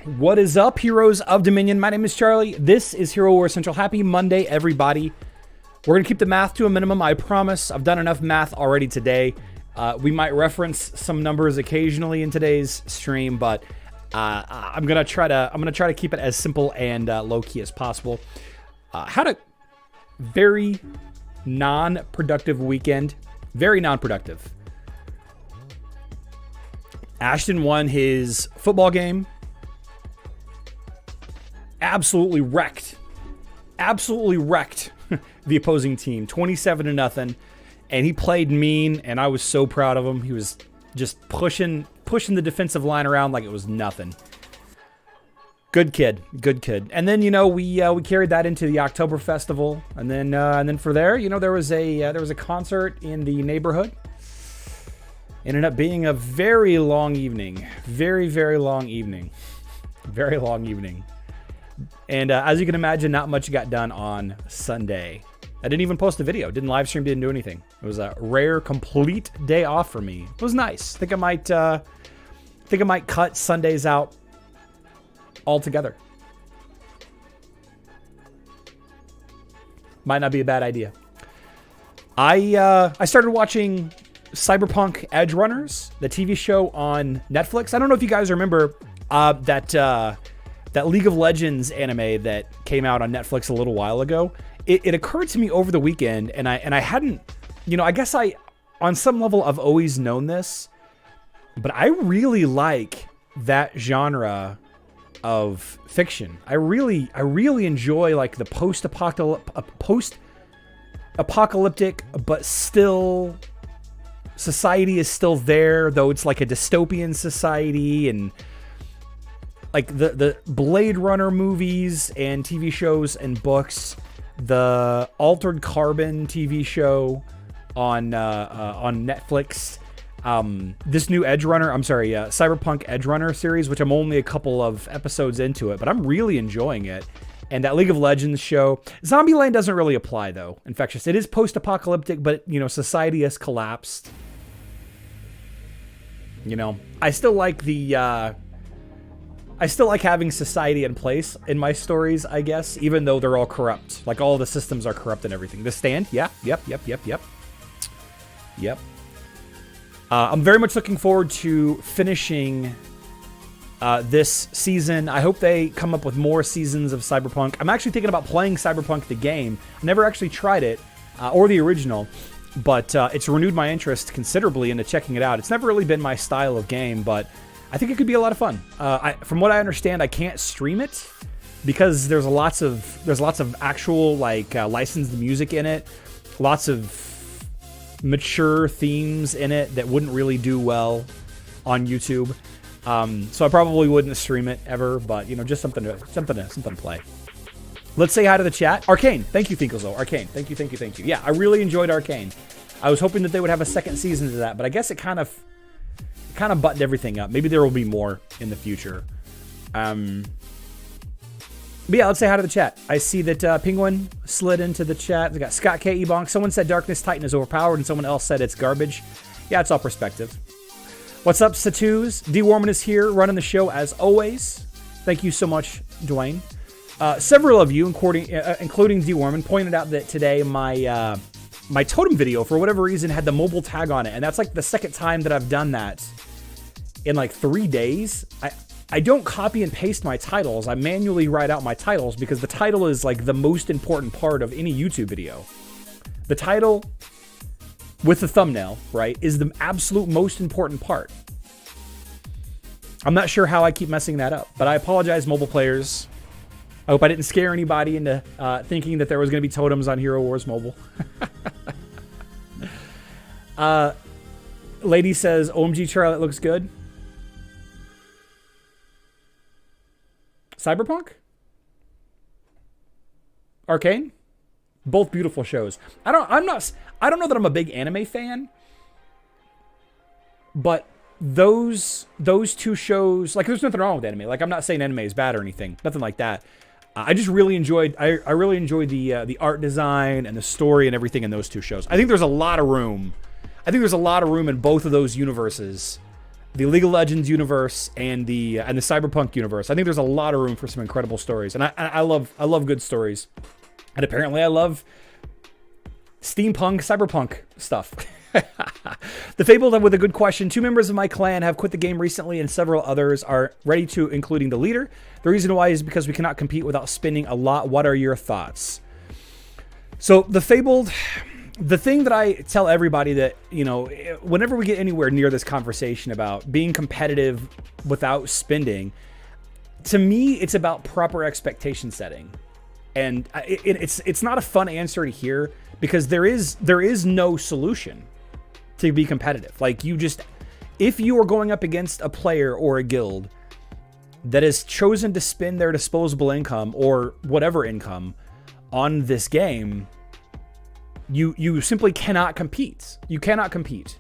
What is up, heroes of Dominion? My name is Charlie. This is Hero War Central. Happy Monday, everybody. We're going to keep the math to a minimum, I promise. I've done enough math already today. We might reference some numbers occasionally in today's stream, but I'm gonna try to keep it as simple and low key as possible. Had a very non-productive weekend. Very non-productive. Ashton won his football game. Absolutely wrecked the opposing team, 27-0, and he played mean, and I was so proud of him. He was just pushing the defensive line around like it was nothing. Good kid. And then we carried that into the October Festival, and then for there, there was a concert in the neighborhood. Ended up being a very long evening, very long evening. And as you can imagine, not much got done on Sunday. I didn't even post a video, didn't live stream, didn't do anything. It was a rare, complete day off for me. It was nice. I think I might cut Sundays out altogether. Might not be a bad idea. I started watching Cyberpunk Edge Runners, the TV show on Netflix. I don't know if you guys remember that League of Legends anime that came out on Netflix a little while ago. It occurred to me over the weekend, and I hadn't, I guess on some level I've always known this, but I really like that genre of fiction. I really enjoy like the post-apocalyptic, but still society is still there, though it's like a dystopian society, and like the Blade Runner movies and TV shows and books, the Altered Carbon TV show on Netflix, this new Cyberpunk Edge Runner series, which I'm only a couple of episodes into it, but I'm really enjoying it. And that League of Legends show. Zombieland doesn't really apply though. Infectious. It is post-apocalyptic, but society has collapsed. I still like having society in place in my stories, I guess, even though they're all corrupt. Like, all the systems are corrupt and everything. The Stand, yeah, yep. I'm very much looking forward to finishing this season. I hope they come up with more seasons of Cyberpunk. I'm actually thinking about playing Cyberpunk the game. I never actually tried it, or the original, but it's renewed my interest considerably into checking it out. It's never really been my style of game, but I think it could be a lot of fun. From what I understand, I can't stream it because there's lots of actual licensed music in it, lots of mature themes in it that wouldn't really do well on YouTube. So I probably wouldn't stream it ever, but just something to play. Let's say hi to the chat. Arcane, thank you, Finkelzo. Arcane, thank you. Yeah, I really enjoyed Arcane. I was hoping that they would have a second season to that, but I guess it kind of buttoned everything up. Maybe there will be more in the future. But yeah, let's say hi to the chat. I see that Penguin slid into the chat. We got Scott K. Ebonk. Someone said Darkness Titan is overpowered, and someone else said it's garbage. Yeah, it's all perspective. What's up, Satoos? D. Warman is here, running the show as always. Thank you so much, Dwayne. Several of you, including D. Warman, pointed out that today my totem video, for whatever reason, had the mobile tag on it, and that's like the second time that I've done that in like 3 days. I don't copy and paste my titles. I manually write out my titles because the title is like the most important part of any YouTube video. The title with the thumbnail, right, is the absolute most important part. I'm not sure how I keep messing that up, but I apologize, mobile players. I hope I didn't scare anybody into thinking that there was going to be totems on Hero Wars Mobile. Lady says, OMG Charlie, that looks good. Cyberpunk? Arcane? Both beautiful shows. I don't know that I'm a big anime fan, but those two shows, like, there's nothing wrong with anime. Like, I'm not saying anime is bad or anything. Nothing like that. I just really enjoyed. I really enjoyed the art design and the story and everything in those two shows. I think there's a lot of room. I think there's a lot of room in both of those universes the League of Legends universe and the Cyberpunk universe. I think there's a lot of room for some incredible stories, and I love good stories, and apparently I love steampunk, cyberpunk stuff. The Fabled with a good question. 2 members of my clan have quit the game recently, and several others are ready to, including the leader. The reason why is because we cannot compete without spending a lot. What are your thoughts? So the Fabled, the thing that I tell everybody that, you know, whenever we get anywhere near this conversation about being competitive without spending, to me, it's about proper expectation setting. And it's not a fun answer to hear, because there is no solution to be competitive. Like, if you are going up against a player or a guild that has chosen to spend their disposable income or whatever income on this game, you simply cannot compete. You cannot compete.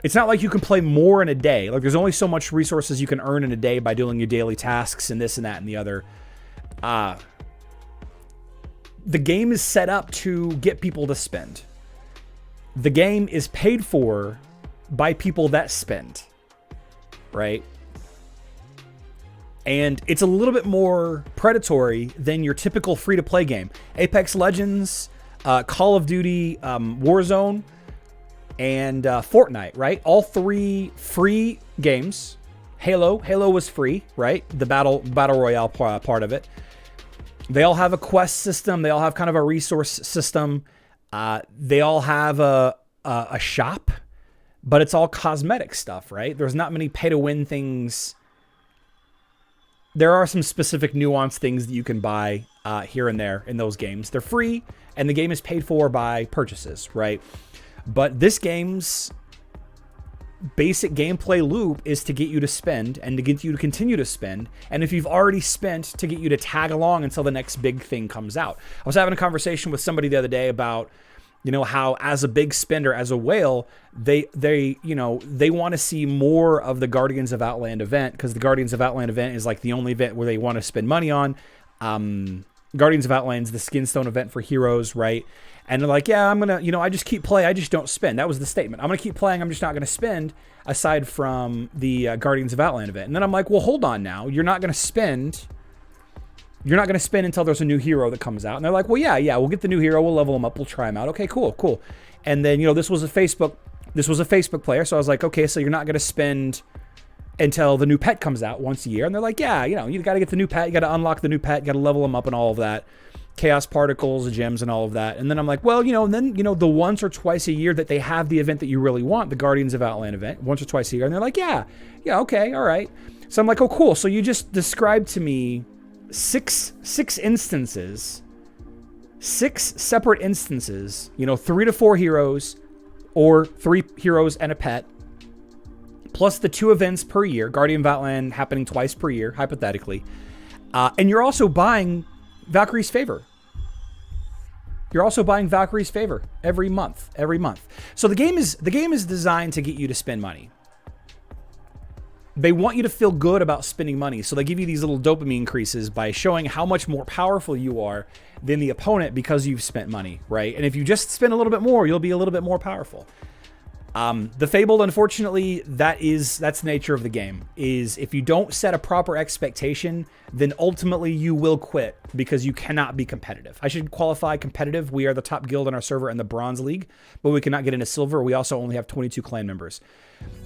It's not like you can play more in a day. Like, there's only so much resources you can earn in a day by doing your daily tasks and this and that and the other. The game is set up to get people to spend. The game is paid for by people that spend, right? And it's a little bit more predatory than your typical free-to-play game. Apex Legends, Call of Duty, Warzone, and Fortnite, right? All 3 free games. Halo was free, right? The battle royale part of it. They all have a quest system. They all have kind of a resource system. They all have a shop, but it's all cosmetic stuff, right? There's not many pay-to-win things. There are some specific nuanced things that you can buy here and there in those games. They're free, and the game is paid for by purchases, right? But this game's basic gameplay loop is to get you to spend and to get you to continue to spend. And if you've already spent, to get you to tag along until the next big thing comes out. I was having a conversation with somebody the other day about, you know, how as a big spender, as a whale, they want to see more of the Guardians of Outland event, because the Guardians of Outland event is like the only event where they want to spend money on. Guardians of Outland's the Skinstone event for heroes, right? And they're like, yeah, I'm going to, I just keep playing. I just don't spend. That was the statement. I'm going to keep playing. I'm just not going to spend, aside from the Guardians of Outland event. And then I'm like, well, hold on now. You're not going to spend. You're not going to spend until there's a new hero that comes out. And they're like, well, yeah, we'll get the new hero. We'll level him up. We'll try him out. Okay, cool. And then, this was a Facebook player. So I was like, okay, so you're not going to spend until the new pet comes out once a year. And they're like, yeah, you got to get the new pet. You got to unlock the new pet. You got to level him up and all of that. Chaos particles, gems, and all of that. And then I'm like, well, and then, the once or twice a year that they have the event that you really want, the Guardians of Outland event, once or twice a year. And they're like, yeah, okay, all right. So I'm like, oh, cool. So you just described to me six instances, 6 separate instances, 3 to 4 heroes, or 3 heroes and a pet, plus the 2 events per year, Guardian of Outland happening twice per year, hypothetically. And you're also buying Valkyrie's Favor. You're also buying Valkyrie's Favor every month. So the game is designed to get you to spend money. They want you to feel good about spending money, so they give you these little dopamine increases by showing how much more powerful you are than the opponent because you've spent money, right? And if you just spend a little bit more, you'll be a little bit more powerful. The Fabled, unfortunately, that's the nature of the game, is if you don't set a proper expectation, then ultimately you will quit because you cannot be competitive. I should qualify competitive. We are the top guild on our server in the Bronze League, but we cannot get into Silver. We also only have 22 clan members.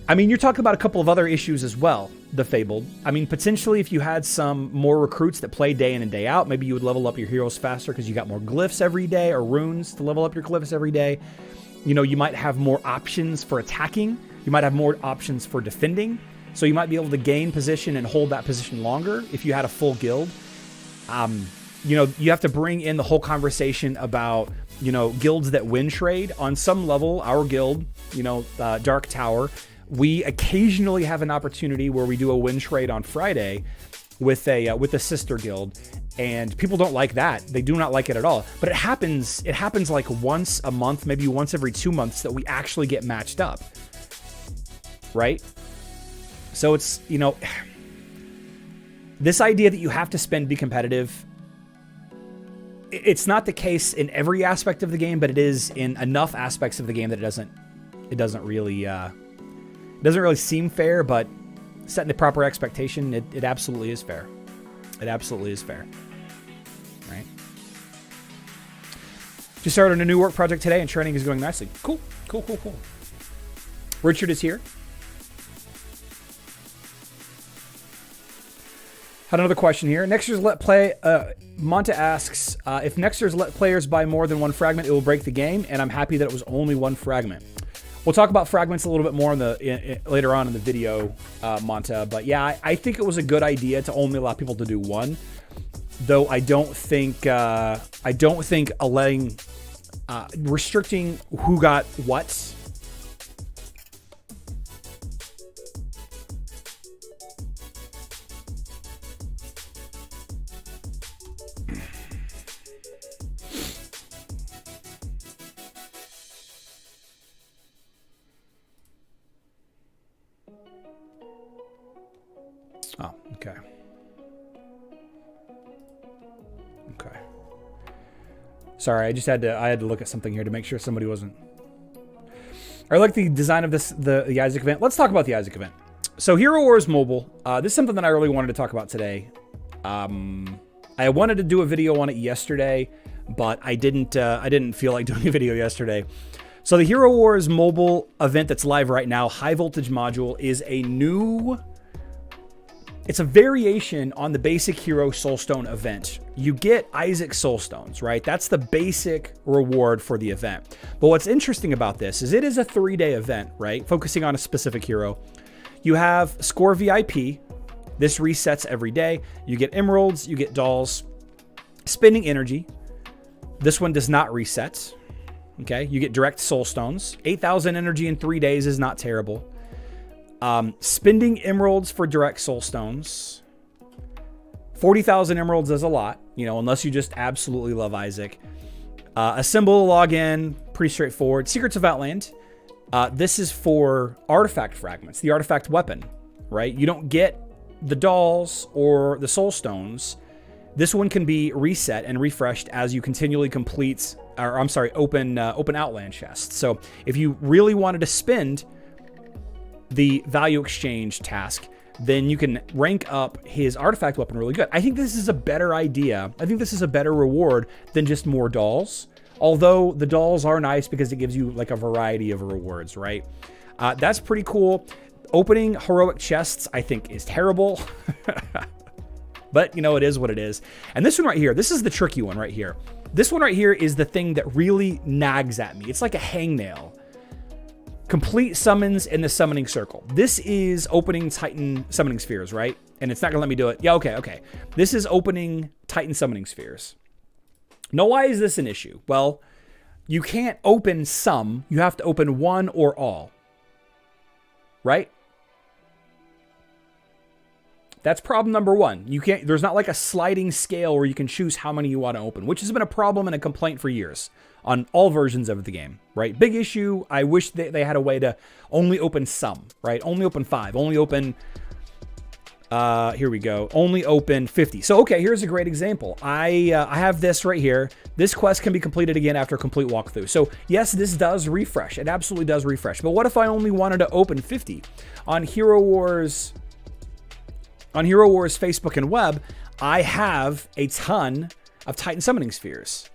I mean, you're talking about a couple of other issues as well, the Fabled. I mean, potentially if you had some more recruits that play day in and day out, maybe you would level up your heroes faster because you got more glyphs every day, or runes to level up your glyphs every day. You might have more options for attacking. You might have more options for defending. So you might be able to gain position and hold that position longer if you had a full guild. You have to bring in the whole conversation about, guilds that win trade. On some level, our guild, Dark Tower, we occasionally have an opportunity where we do a win trade on Friday with a sister guild. And people don't like that. They do not like it at all. But it happens like once a month, maybe once every 2 months, that we actually get matched up. Right? So it's, this idea that you have to spend to be competitive, it's not the case in every aspect of the game, but it is in enough aspects of the game that it doesn't really It doesn't really seem fair, but setting the proper expectation, it absolutely is fair. It absolutely is fair. Right? Just started a new work project today, and training is going nicely. Cool. Richard is here. Had another question here. Next year's Let Play, Monta asks, if next year's Let Players buy more than one fragment, it will break the game, and I'm happy that it was only one fragment. We'll talk about fragments a little bit more later on in the video, Monta. But yeah, I think it was a good idea to only allow people to do one, though I don't think restricting who got what. Oh, okay. Okay. Sorry, I had to look at something here to make sure somebody wasn't. I like the design of the Isaac event. Let's talk about the Isaac event. So Hero Wars Mobile. This is something that I really wanted to talk about today. I wanted to do a video on it yesterday, but I didn't feel like doing a video yesterday. So the Hero Wars Mobile event that's live right now, High Voltage Module, is a new. It's a variation on the basic Hero Soulstone event. You get Isaac Soulstones, right? That's the basic reward for the event. But what's interesting about this is it is a 3-day event, right? Focusing on a specific hero. You have Score VIP. This resets every day. You get emeralds, you get dolls. Spending energy. This one does not reset. Okay, you get direct Soulstones. 8,000 energy in 3 days is not terrible. Spending emeralds for direct Soulstones. 40,000 emeralds is a lot, unless you just absolutely love Isaac. Assemble, login, pretty straightforward. Secrets of Outland. This is for artifact fragments, the artifact weapon, right? You don't get the dolls or the Soulstones. This one can be reset and refreshed as you continually open Outland chests. So if you really wanted to spend the value exchange task, then you can rank up his artifact weapon really good. I think this is a better idea. I think this is a better reward than just more dolls. Although the dolls are nice because it gives you like a variety of rewards, right? That's pretty cool. Opening heroic chests, I think, is terrible. But, it is what it is. And this one right here, this is the tricky one right here. This one right here is the thing that really nags at me. It's like a hangnail. Complete summons in the summoning circle. This is opening Titan summoning spheres, right? And it's not gonna let me do it. Yeah, okay. This is opening Titan summoning spheres. Now, why is this an issue? Well, you can't open some. You have to open one or all. Right? That's problem number one. There's not like a sliding scale where you can choose how many you want to open, which has been a problem and a complaint for years on all versions of the game, right? Big issue. I wish they had a way to only open some, right? Only open 5, only open, here we go. Only open 50. So, okay, here's a great example. I have this right here. This quest can be completed again after a complete walkthrough. So yes, this does refresh. It absolutely does refresh. But what if I only wanted to open 50? On Hero Wars Facebook and web, I have a ton of Titan summoning spheres.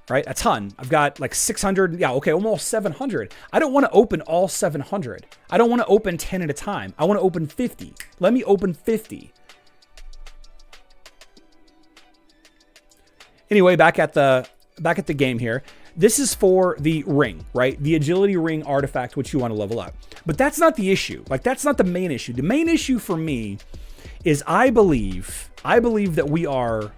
Right? A ton. I've got like 600. Yeah, okay, almost 700. I don't want to open all 700. I don't want to open 10 at a time. I want to open 50. Let me open 50. Anyway, back at the game here. This is for the ring, right? The agility ring artifact, which you want to level up. But that's not the issue. Like, that's not the main issue. The main issue for me is I believe that we are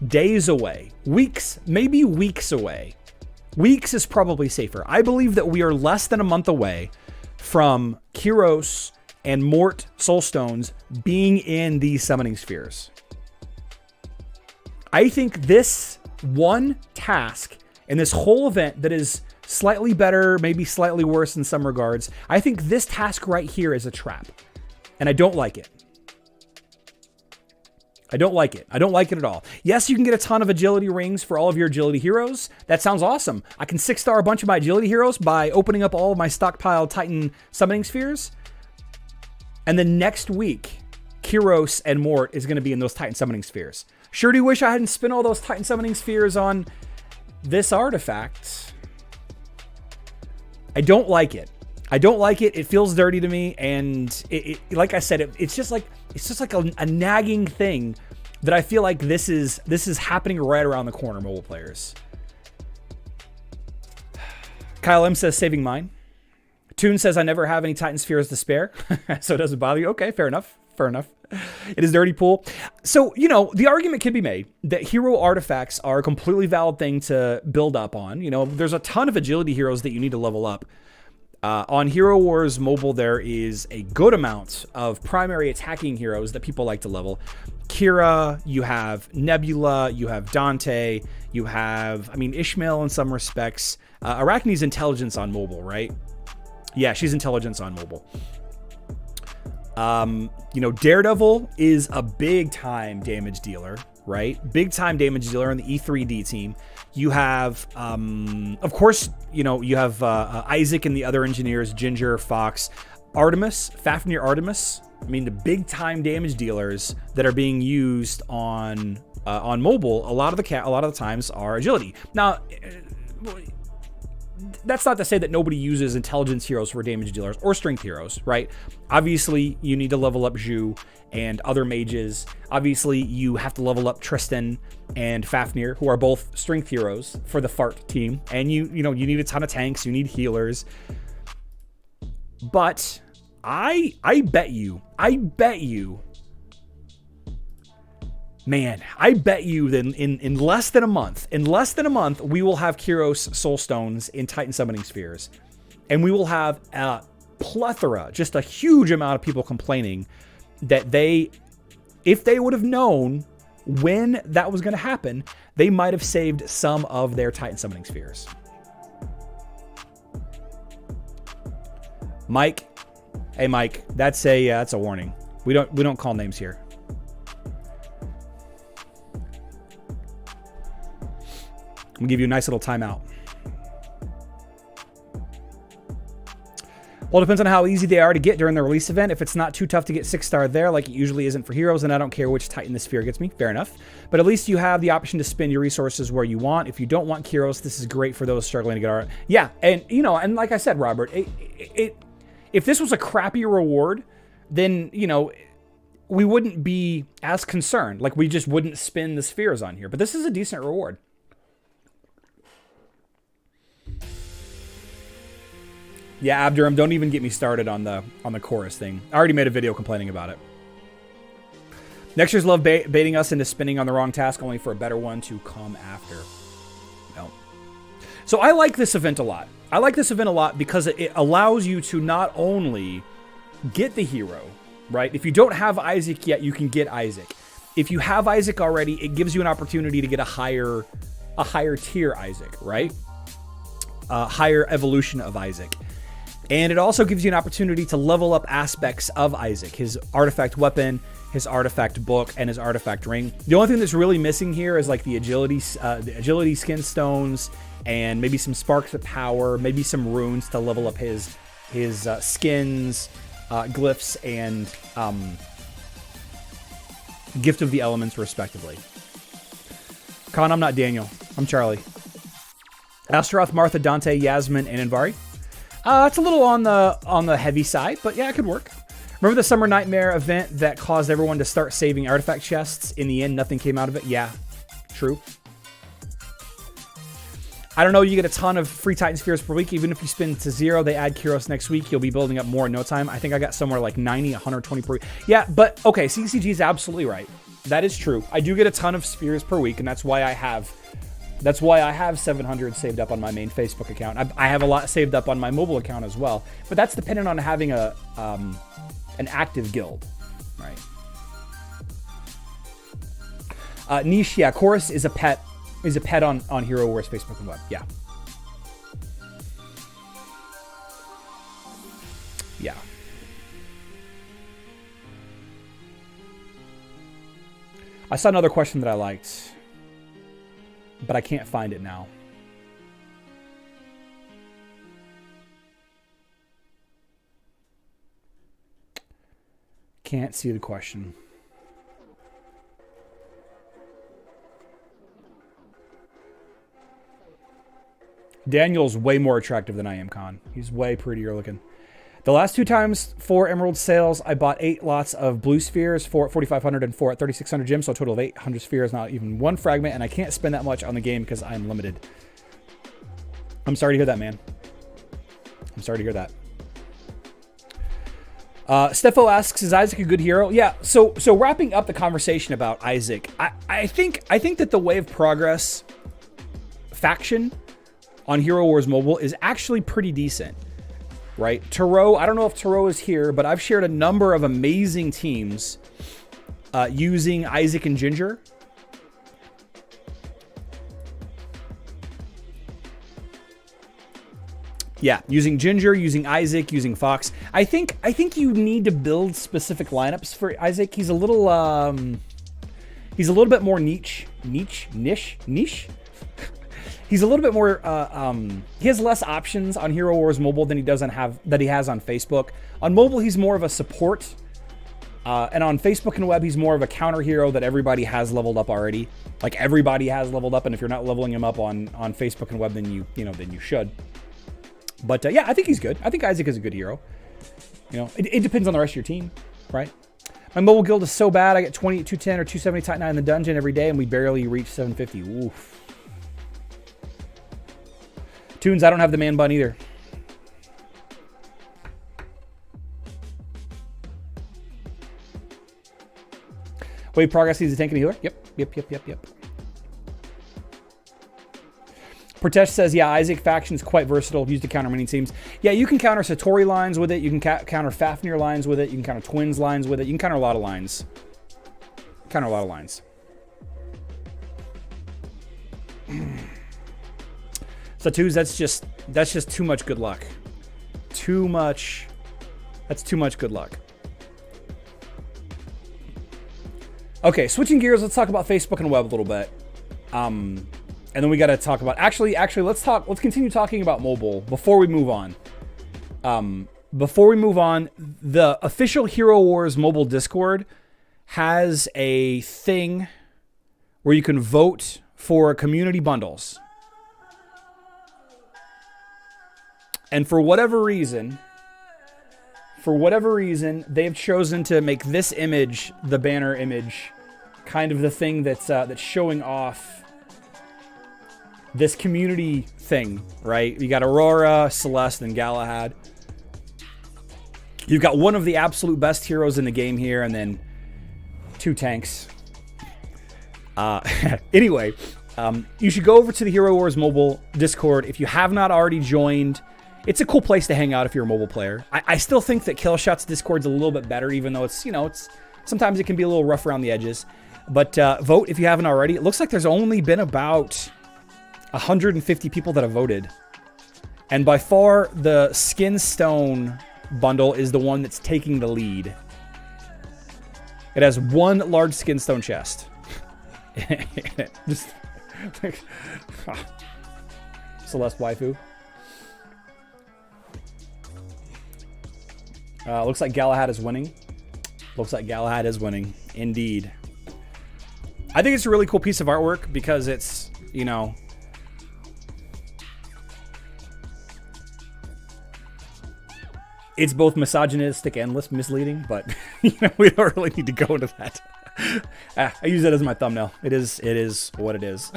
days away, weeks, maybe weeks away. Weeks is probably safer. I believe that we are less than a month away from Kyros and Mort Soulstones being in these summoning spheres. I think this one task and this whole event that is slightly better, maybe slightly worse in some regards, I think this task right here is a trap. And I don't like it. I don't like it. I don't like it at all. Yes, you can get a ton of agility rings for all of your agility heroes. That sounds awesome. I can 6-star a bunch of my agility heroes by opening up all of my stockpiled Titan summoning spheres. And then next week, Kyros and Mort is going to be in those Titan summoning spheres. Sure do wish I hadn't spent all those Titan summoning spheres on this artifact. I don't like it. I don't like it. It feels dirty to me, and like I said, it's just like a nagging thing that I feel like this is happening right around the corner, mobile players. Kyle M says saving mine. Toon says I never have any Titan spheres to spare, so it doesn't bother you. Okay, fair enough. Fair enough. It is dirty pool. So, you know, the argument can be made that hero artifacts are a completely valid thing to build up on. You know, there's a ton of agility heroes that you need to level up. On Hero Wars Mobile, there is a good amount of primary attacking heroes that people like to level. Kira, you have Nebula, you have Dante, you have, I mean, Ishmael in some respects. Arachne's intelligence on mobile, right? Yeah, she's intelligence on mobile. You know, Daredevil is a big time damage dealer, right? Big time damage dealer on the E3D team. You have, of course, you know, you have Isaac and the other engineers, Ginger, Fox, Artemis, Fafnir Artemis. I mean, the big time damage dealers that are being used on mobile, a lot of the times are agility. Now, that's not to say that nobody uses intelligence heroes for damage dealers or strength heroes, right? Obviously, you need to level up Zhu and other mages. Obviously, you have to level up Tristan and Fafnir, who are both strength heroes for the Fart team. And you need a ton of tanks, you need healers. But I bet you, man, I bet you that in less than a month, we will have Kyros Soul Stones in Titan Summoning Spheres. And we will have a plethora, just a huge amount of people complaining that if they would have known when that was going to happen, they might have saved some of their Titan Summoning Spheres. Mike, hey Mike, that's a warning. We don't call names here. I'm gonna give you a nice little timeout. Well, it depends on how easy they are to get during the release event. If it's not too tough to get 6-star there, like it usually isn't for heroes, then I don't care which Titan the sphere gets me. Fair enough. But at least you have the option to spend your resources where you want. If you don't want Kyros, this is great for those struggling to get art. Yeah, and you know, and like I said, Robert, if this was a crappy reward, then you know, we wouldn't be as concerned. Like we just wouldn't spin the spheres on here. But this is a decent reward. Yeah, Abdurum, don't even get me started on the chorus thing. I already made a video complaining about it. Next year's love baiting us into spinning on the wrong task, only for a better one to come after. No. So I like this event a lot. I like this event a lot because it allows you to not only get the hero, right? If you don't have Isaac yet, you can get Isaac. If you have Isaac already, it gives you an opportunity to get a higher tier Isaac, right? A higher evolution of Isaac. And it also gives you an opportunity to level up aspects of Isaac, his artifact weapon, his artifact book, and his artifact ring. The only thing that's really missing here is like the agility skin stones and maybe some sparks of power, maybe some runes to level up his skins, glyphs, and gift of the elements, respectively. Con, I'm not Daniel. I'm Charlie. Astaroth, Martha, Dante, Yasmin, and Anvari. It's a little on the heavy side, but yeah, it could work. Remember the Summer Nightmare event that caused everyone to start saving artifact chests? In the end, nothing came out of it. Yeah, true. I don't know, you get a ton of free Titan Spheres per week. Even if you spin to 0, they add Kyros next week. You'll be building up more in no time. I think I got somewhere like 90, 120 per week. Yeah, but okay, CCG is absolutely right. That is true. I do get a ton of spheres per week, and that's why I have 700 saved up on my main Facebook account. I have a lot saved up on my mobile account as well. But that's dependent on having an active guild, right? Niche, yeah, Chorus is a pet on Hero Wars Facebook and web. Yeah. Yeah. I saw another question that I liked, but I can't find it now. Can't see the question. Daniel's way more attractive than I am, Con. He's way prettier looking. The last 2 times 4 Emerald sales, I bought 8 lots of blue spheres, 4 at 4,500 and 4 at 3,600 gems, so a total of 800 spheres, not even 1 fragment, and I can't spend that much on the game because I'm limited. I'm sorry to hear that, man. I'm sorry to hear that. Stefo asks, is Isaac a good hero? Yeah, so wrapping up the conversation about Isaac, I think that the Way of Progress faction on Hero Wars Mobile is actually pretty decent. Right? Taro, I don't know if Taro is here, but I've shared a number of amazing teams using Isaac and Ginger. Yeah, using Ginger, using Isaac, using Fox. I think you need to build specific lineups for Isaac. He's a little bit more niche. He's a little bit more, he has less options on Hero Wars Mobile than he has on Facebook. On mobile, he's more of a support. And on Facebook and web, he's more of a counter hero that everybody has leveled up already. Like everybody has leveled up, and if you're not leveling him up on Facebook and web, then you should. But yeah, I think he's good. I think Isaac is a good hero. It depends on the rest of your team, right? My mobile guild is so bad, I get 20, 210, or 270 Titan 9 in the dungeon every day, and we barely reach 750. Oof. Tunes, I don't have the man bun either. Wave Progress needs a tank and a healer? Yep. Pratesh says, yeah, Isaac faction is quite versatile, used to counter many teams. Yeah, you can counter Satori lines with it. You can counter Fafnir lines with it. You can counter Twins lines with it. You can counter a lot of lines. So twos, that's just too much good luck. That's too much good luck. Okay, switching gears, let's talk about Facebook and web a little bit. And then we got to talk about actually let's continue talking about mobile before we move on. The official Hero Wars mobile Discord has a thing where you can vote for community bundles. And for whatever reason, they've chosen to make this image, the banner image, kind of the thing that's showing off this community thing, right? You got Aurora, Celeste, and Galahad. You've got one of the absolute best heroes in the game here, and then 2 tanks. Anyway, you should go over to the Hero Wars Mobile Discord if you have not already joined. It's a cool place to hang out if you're a mobile player. I still think that Killshot's Discord's a little bit better, even though it's sometimes it can be a little rough around the edges. But vote if you haven't already. It looks like there's only been about 150 people that have voted. And by far, the Skin Stone bundle is the one that's taking the lead. It has 1 large Skin Stone chest. Just Celeste waifu. Looks like Galahad is winning. Indeed. I think it's a really cool piece of artwork because it's, it's both misogynistic and misleading, but we don't really need to go into that. I use that as my thumbnail. It is what it is.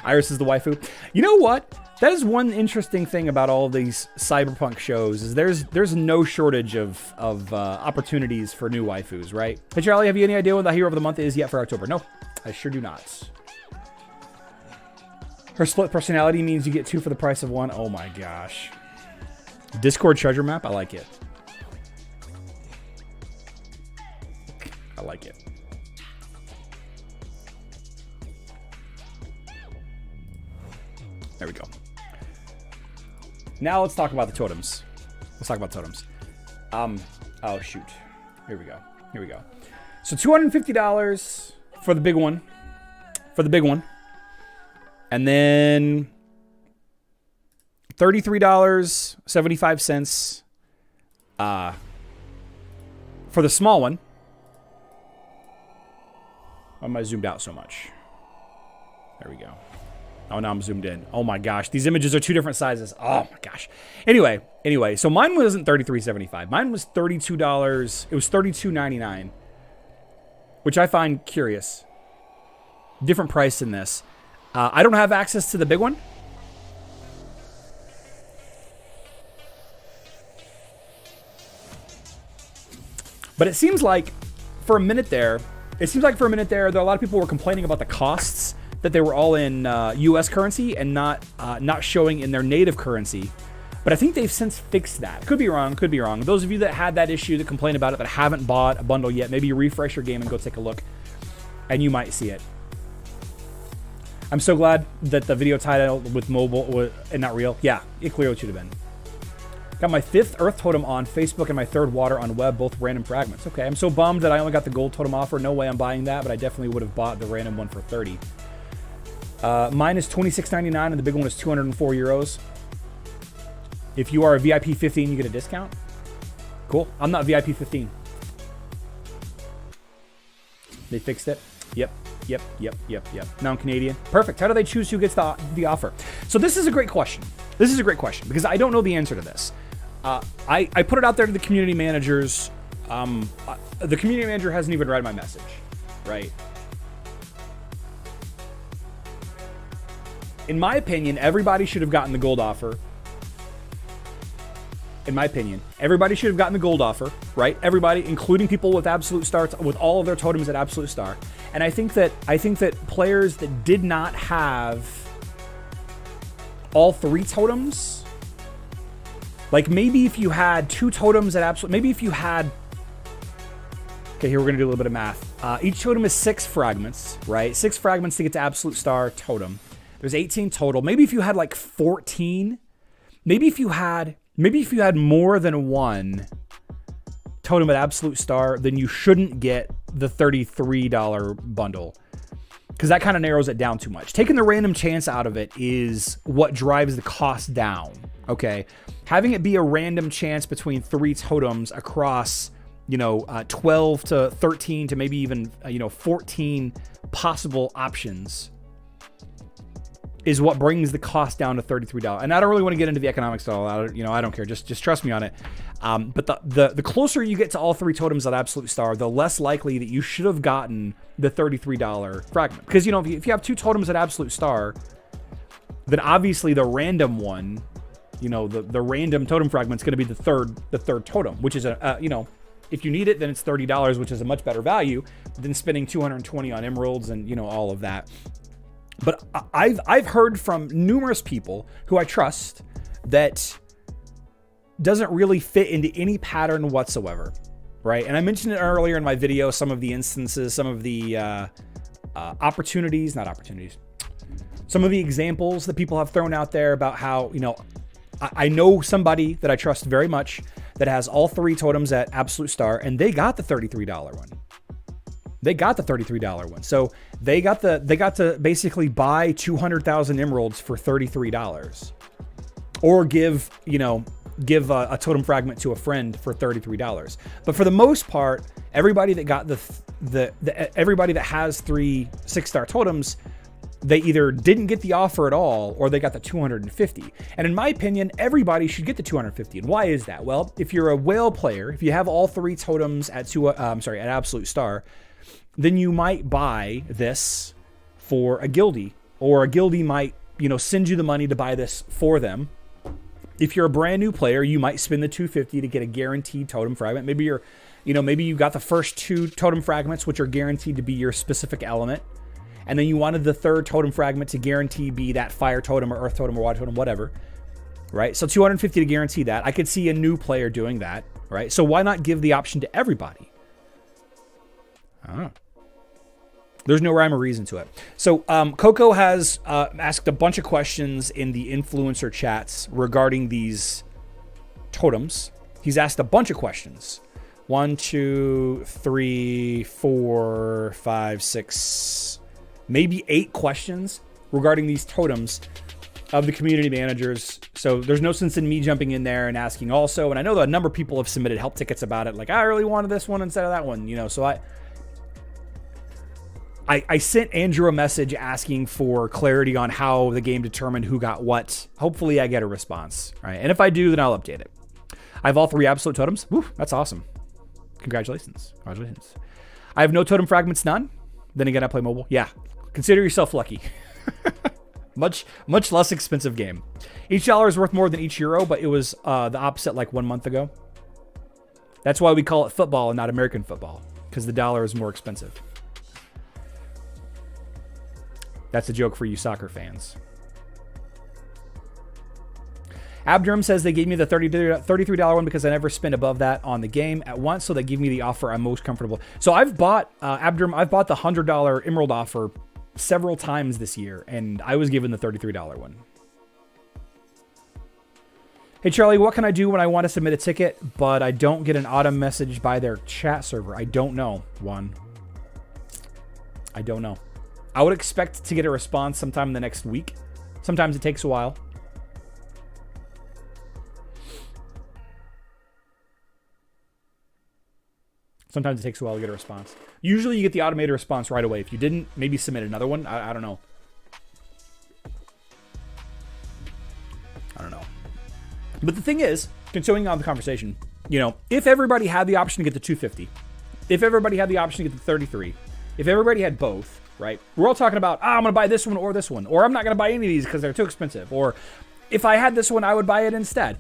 Iris is the waifu. You know what? That is one interesting thing about all of these cyberpunk shows is there's no shortage of opportunities for new waifus, right? Hey Charlie, have you any idea what the hero of the month is yet for October? No, I sure do not. Her split personality means you get 2 for the price of 1. Oh my gosh. Discord treasure map, I like it. There we go. Now let's talk about the totems. Oh shoot. Here we go. So $250 for the big one. And then $33.75 for the small one. Why am I zoomed out so much? There we go. Oh, now I'm zoomed in. Oh my gosh, these images are two different sizes. Oh my gosh. Anyway, so mine wasn't $33.75. Mine was $32. It was $32.99, which I find curious. Different price than this. I don't have access to the big one. But it seems like for a minute there, there are a lot of people were complaining about the costs, that they were all in U.S. currency and not showing in their native currency. But I think they've since fixed that. Could be wrong. Those of you that had that issue, that complained about it, that haven't bought a bundle yet, maybe you refresh your game and go take a look, and you might see it. I'm so glad that the video title with mobile was, and not real. Yeah, it clearly should have been. Got my 5th Earth Totem on Facebook and my 3rd Water on web, both random fragments. Okay, I'm so bummed that I only got the Gold Totem offer. No way I'm buying that, but I definitely would have bought the random one for 30. Mine is $26.99 and the big one is 204 euros. If you are a VIP 15, you get a discount. Cool. I'm not VIP 15. They fixed it. Yep. Now I'm Canadian. Perfect. How do they choose who gets the offer? So this is a great question. Because I don't know the answer to this. I put it out there to the community managers. The community manager hasn't even read my message, right? In my opinion, everybody should have gotten the gold offer. Right? Everybody, including people with absolute stars, with all of their totems at absolute star. And I think that players that did not have all 3 totems, like maybe if you had 2 totems at absolute, maybe if you had, okay, here we're gonna do a little bit of math. Each totem is 6 fragments, right? 6 fragments to get to absolute star totem. There's 18 total. Maybe if you had like 14, maybe if you had more than 1 totem at absolute star, then you shouldn't get the $33 bundle, because that kind of narrows it down too much. Taking the random chance out of it is what drives the cost down, okay? Having it be a random chance between 3 totems across, 12 to 13 to maybe even, 14 possible options is what brings the cost down to $33. And I don't really want to get into the economics at all. I don't care. Just trust me on it. But the closer you get to all 3 totems at absolute star, the less likely that you should have gotten the $33 fragment. Because if you have 2 totems at absolute star, then obviously the random one, the random totem fragment is going to be the third totem, which is if you need it, then it's $30, which is a much better value than spending $220 on emeralds and all of that. But I've heard from numerous people who I trust that doesn't really fit into any pattern whatsoever, right? And I mentioned it earlier in my video, some of the instances, some of the some of the examples that people have thrown out there about how, I know somebody that I trust very much that has all 3 totems at absolute star, and they got the $33 one. So they got to basically buy 200,000 emeralds for $33, or give a totem fragment to a friend for $33. But for the most part, everybody that got everybody that has 3 6-star totems, they either didn't get the offer at all, or they got the 250. And in my opinion, everybody should get the 250. And why is that? Well, if you're a whale player, if you have all 3 totems at at absolute star, then you might buy this for a guildie, or a guildie might, send you the money to buy this for them. If you're a brand new player, you might spend the $250 to get a guaranteed totem fragment. Maybe maybe you got the first 2 totem fragments, which are guaranteed to be your specific element. And then you wanted the 3rd totem fragment to guarantee be that fire totem or earth totem or water totem, whatever, right? So $250 to guarantee that. I could see a new player doing that, right? So why not give the option to everybody? I don't know. There's no rhyme or reason to it. So Coco has asked a bunch of questions in the influencer chats regarding these totems. He's asked a bunch of questions. 1, 2, 3, 4, 5, 6, maybe 8 questions regarding these totems of the community managers. So there's no sense in me jumping in there and asking also. And I know that a number of people have submitted help tickets about it. Like, I really wanted this one instead of that one, you know? So I sent Andrew a message asking for clarity on how the game determined who got what. Hopefully I get a response, right? And if I do, then I'll update it. I have all 3 absolute totems. Woo, that's awesome. Congratulations. Congratulations. I have no totem fragments, none. Then again, I play mobile. Yeah, consider yourself lucky. Much less expensive game. Each dollar is worth more than each euro, but it was the opposite like 1 month ago. That's why we call it football and not American football, because the dollar is more expensive. That's a joke for you soccer fans. Abdurm says they gave me the $33 one because I never spend above that on the game at once, so they give me the offer I'm most comfortable. So I've bought, Abdurm, I've bought the $100 Emerald offer several times this year, and I was given the $33 one. Hey, Charlie, what can I do when I want to submit a ticket, but I don't get an auto message by their chat server? I don't know, Juan. I don't know. I would expect to get a response sometime in the next week. Sometimes it takes a while. Sometimes it takes a while to get a response. Usually you get the automated response right away. If you didn't, maybe submit another one. I don't know. I don't know. But the thing is, continuing on the conversation, you know, if everybody had the option to get the 250, if everybody had the option to get the 33, if everybody had both, right? We're all talking about, I'm going to buy this one, or I'm not going to buy any of these because they're too expensive. Or if I had this one, I would buy it instead.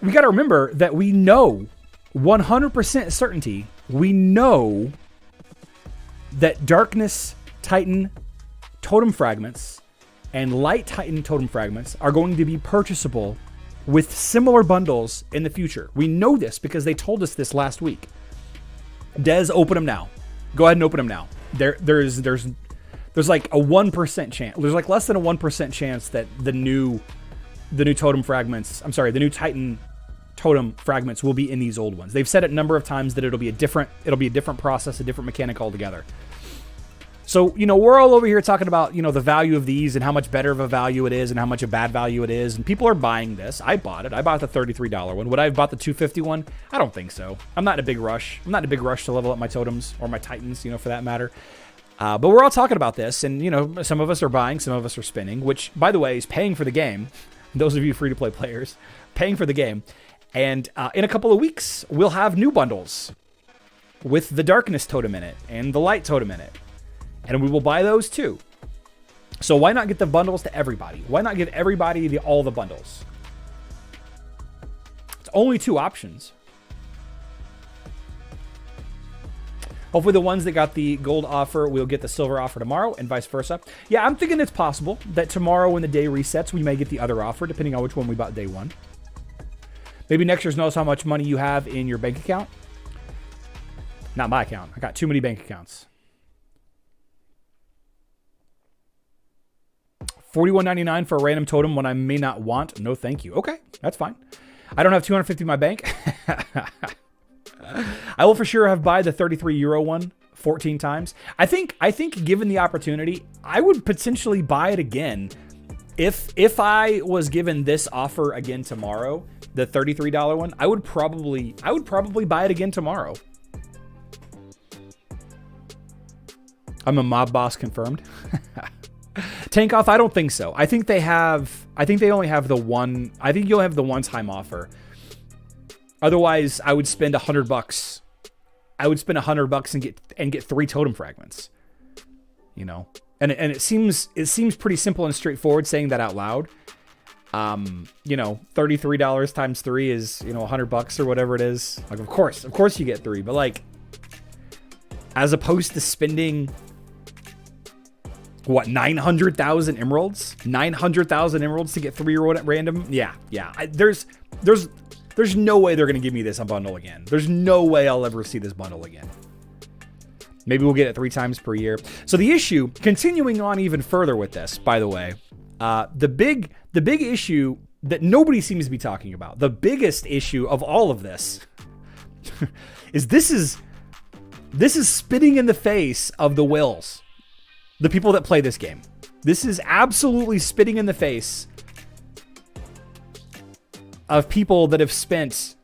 We got to remember that we know 100% certainty, we know that Darkness Titan totem fragments and Light Titan totem fragments are going to be purchasable with similar bundles in the future. We know this because they told us this last week. Dez, open them now. Go ahead and open them now. There's like a 1% chance. There's like less than a 1% chance that the new totem fragments, the new Titan totem fragments will be in these old ones. They've said it a number of times that it'll be a different process, a different mechanic altogether. So, you know, we're all over here talking about, you know, the value of these and how much better of a value it is and how much a bad value it is. And people are buying this. I bought it. I bought the $33 one. Would I have bought the $250 one? I don't think so. I'm not in a big rush. I'm not in a big rush to level up my totems or my Titans, you know, for that matter. But we're all talking about this. And, you know, some of us are buying, some of us are spinning, which, by the way, is paying for the game. Those of you free-to-play players, paying for the game. And in a couple of weeks, we'll have new bundles with the Darkness totem in it and the Light totem in it. And we will buy those too. So why not get the bundles to everybody? Why not give everybody all the bundles? It's only 2 options. Hopefully the ones that got the gold offer will get the silver offer tomorrow and vice versa. Yeah, I'm thinking it's possible that tomorrow when the day resets, we may get the other offer, depending on which one we bought day 1. Maybe next year's knows how much money you have in your bank account. Not my account. I got too many bank accounts. $41.99 for a random totem when I may not want. No, thank you. Okay, that's fine. I don't have 250 in my bank. I will for sure have buy the 33 euro one 14 times. I think given the opportunity, I would potentially buy it again. If I was given this offer again tomorrow, the $33 one, I would probably buy it again tomorrow. I'm a mob boss confirmed. Tank off, I don't think so. I think they only have the one. I think you'll have the one-time offer. Otherwise, I would spend $100. I would spend $100 and get 3 totem fragments. You know, and it seems pretty simple and straightforward saying that out loud. You know, $33 times 3 is, you know, $100 or whatever it is. Like, of course you get 3, but like, as opposed to spending what, 900,000 emeralds? 900,000 emeralds to get 3 random? Yeah. There's no way they're going to give me this bundle again. There's no way I'll ever see this bundle again. Maybe we'll get it 3 times per year. So the issue, continuing on even further with this, by the way, the big issue that nobody seems to be talking about, the biggest issue of all of this is this is spitting in the face of the whales, the people that play this game. This is absolutely spitting in the face of people that have spent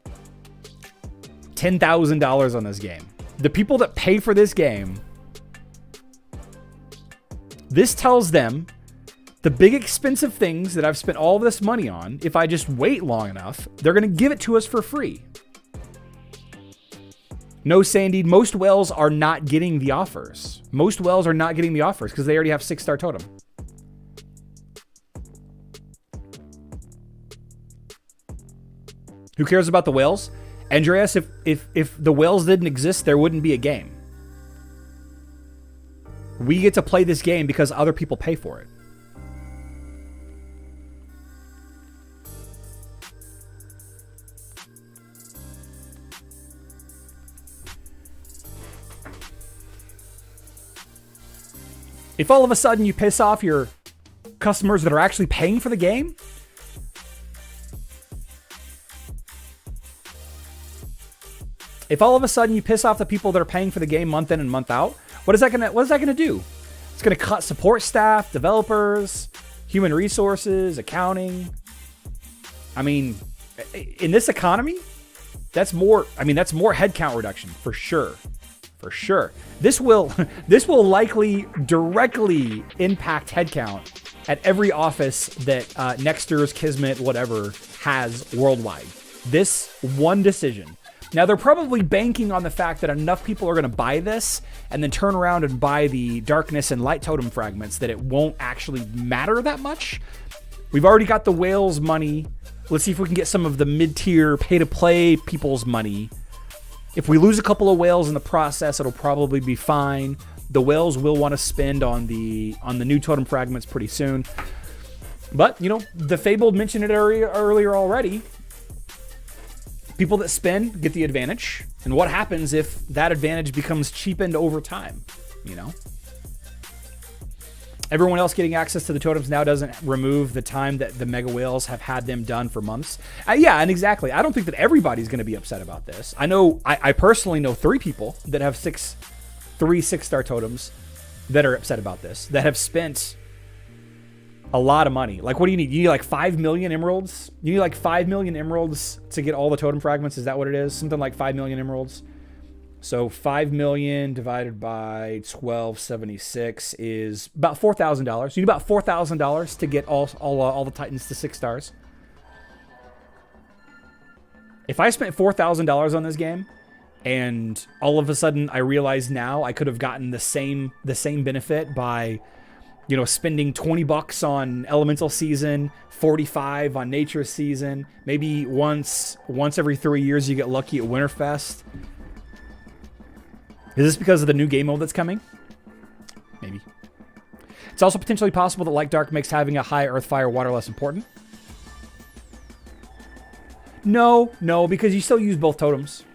$10,000 on this game. The people that pay for this game, this tells them the big expensive things that I've spent all this money on, if I just wait long enough, they're going to give it to us for free. No, Sandy, most whales are not getting the offers. Most whales are not getting the offers because they already have 6-star totem. Who cares about the whales? Andreas, if the whales didn't exist, there wouldn't be a game. We get to play this game because other people pay for it. If all of a sudden you piss off your customers that are actually paying for the game, if all of a sudden you piss off the people that are paying for the game month in and month out, what is that gonna do? It's gonna cut support staff, developers, human resources, accounting. I mean, in this economy, that's more headcount reduction for sure. For sure. This will likely directly impact headcount at every office that Nexters, Kismet, whatever has worldwide. This one decision. Now, they're probably banking on the fact that enough people are going to buy this and then turn around and buy the darkness and light totem fragments that it won't actually matter that much. We've already got the whales money. Let's see if we can get some of the mid-tier pay-to-play people's money. If we lose a couple of whales in the process, it'll probably be fine. The whales will want to spend on the new totem fragments pretty soon. But, you know, the Fabled mentioned it earlier already. People that spend get the advantage. And what happens if that advantage becomes cheapened over time? You know? Everyone else getting access to the totems now doesn't remove the time that the mega whales have had them done for months. Yeah, and exactly. I don't think that everybody's going to be upset about this. I personally know 3 people that have 3 6-star totems that are upset about this, that have spent a lot of money. Like, what do you need? You need like 5 million emeralds? You need like 5 million emeralds to get all the totem fragments? Is that what it is? Something like 5 million emeralds? So 5 million divided by 1276 is about $4,000. You need about $4,000 to get all the Titans to 6 stars. If I spent $4,000 on this game, and all of a sudden I realize now I could have gotten the same benefit by, you know, spending $20 on Elemental Season, 45 on Nature Season, maybe once every 3 years you get lucky at Winterfest. Is this because of the new game mode that's coming? Maybe. It's also potentially possible that Light Dark makes having a high Earth, Fire, Water less important. No, because you still use both totems.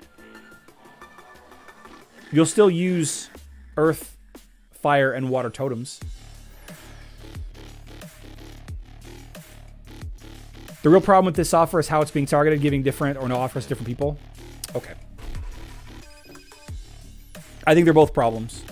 You'll still use Earth, Fire, and Water totems. The real problem with this offer is how it's being targeted, giving different or no offers to different people. Okay. I think they're both problems.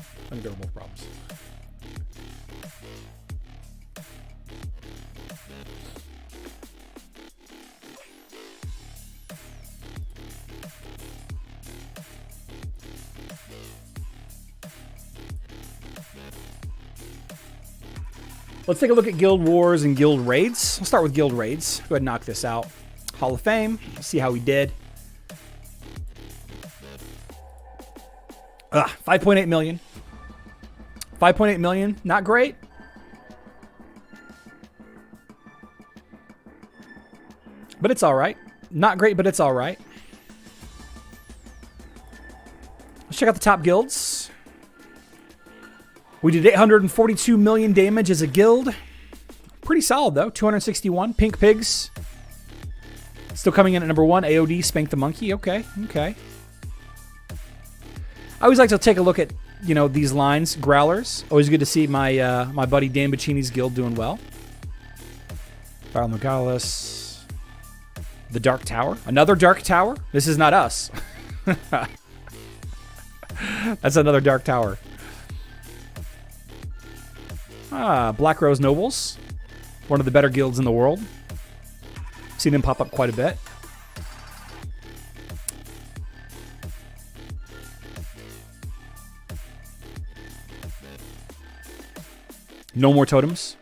Let's take a look at Guild Wars and Guild Raids. I'll start with Guild Raids. Go ahead and knock this out. Hall of Fame. See how we did. 5.8 million. 5.8 million. Not great. But it's all right. Not great, but it's all right. Let's check out the top guilds. We did 842 million damage as a guild. Pretty solid, though. 261. Pink Pigs. Still coming in at number 1. AOD, Spank the Monkey. Okay. I always like to take a look at, you know, these lines. Growlers. Always good to see my my buddy Dan Bacini's guild doing well. Viral Megalis. The Dark Tower. Another Dark Tower. This is not us. That's another Dark Tower. Black Rose Nobles. One of the better guilds in the world. Seen them pop up quite a bit. No more totems.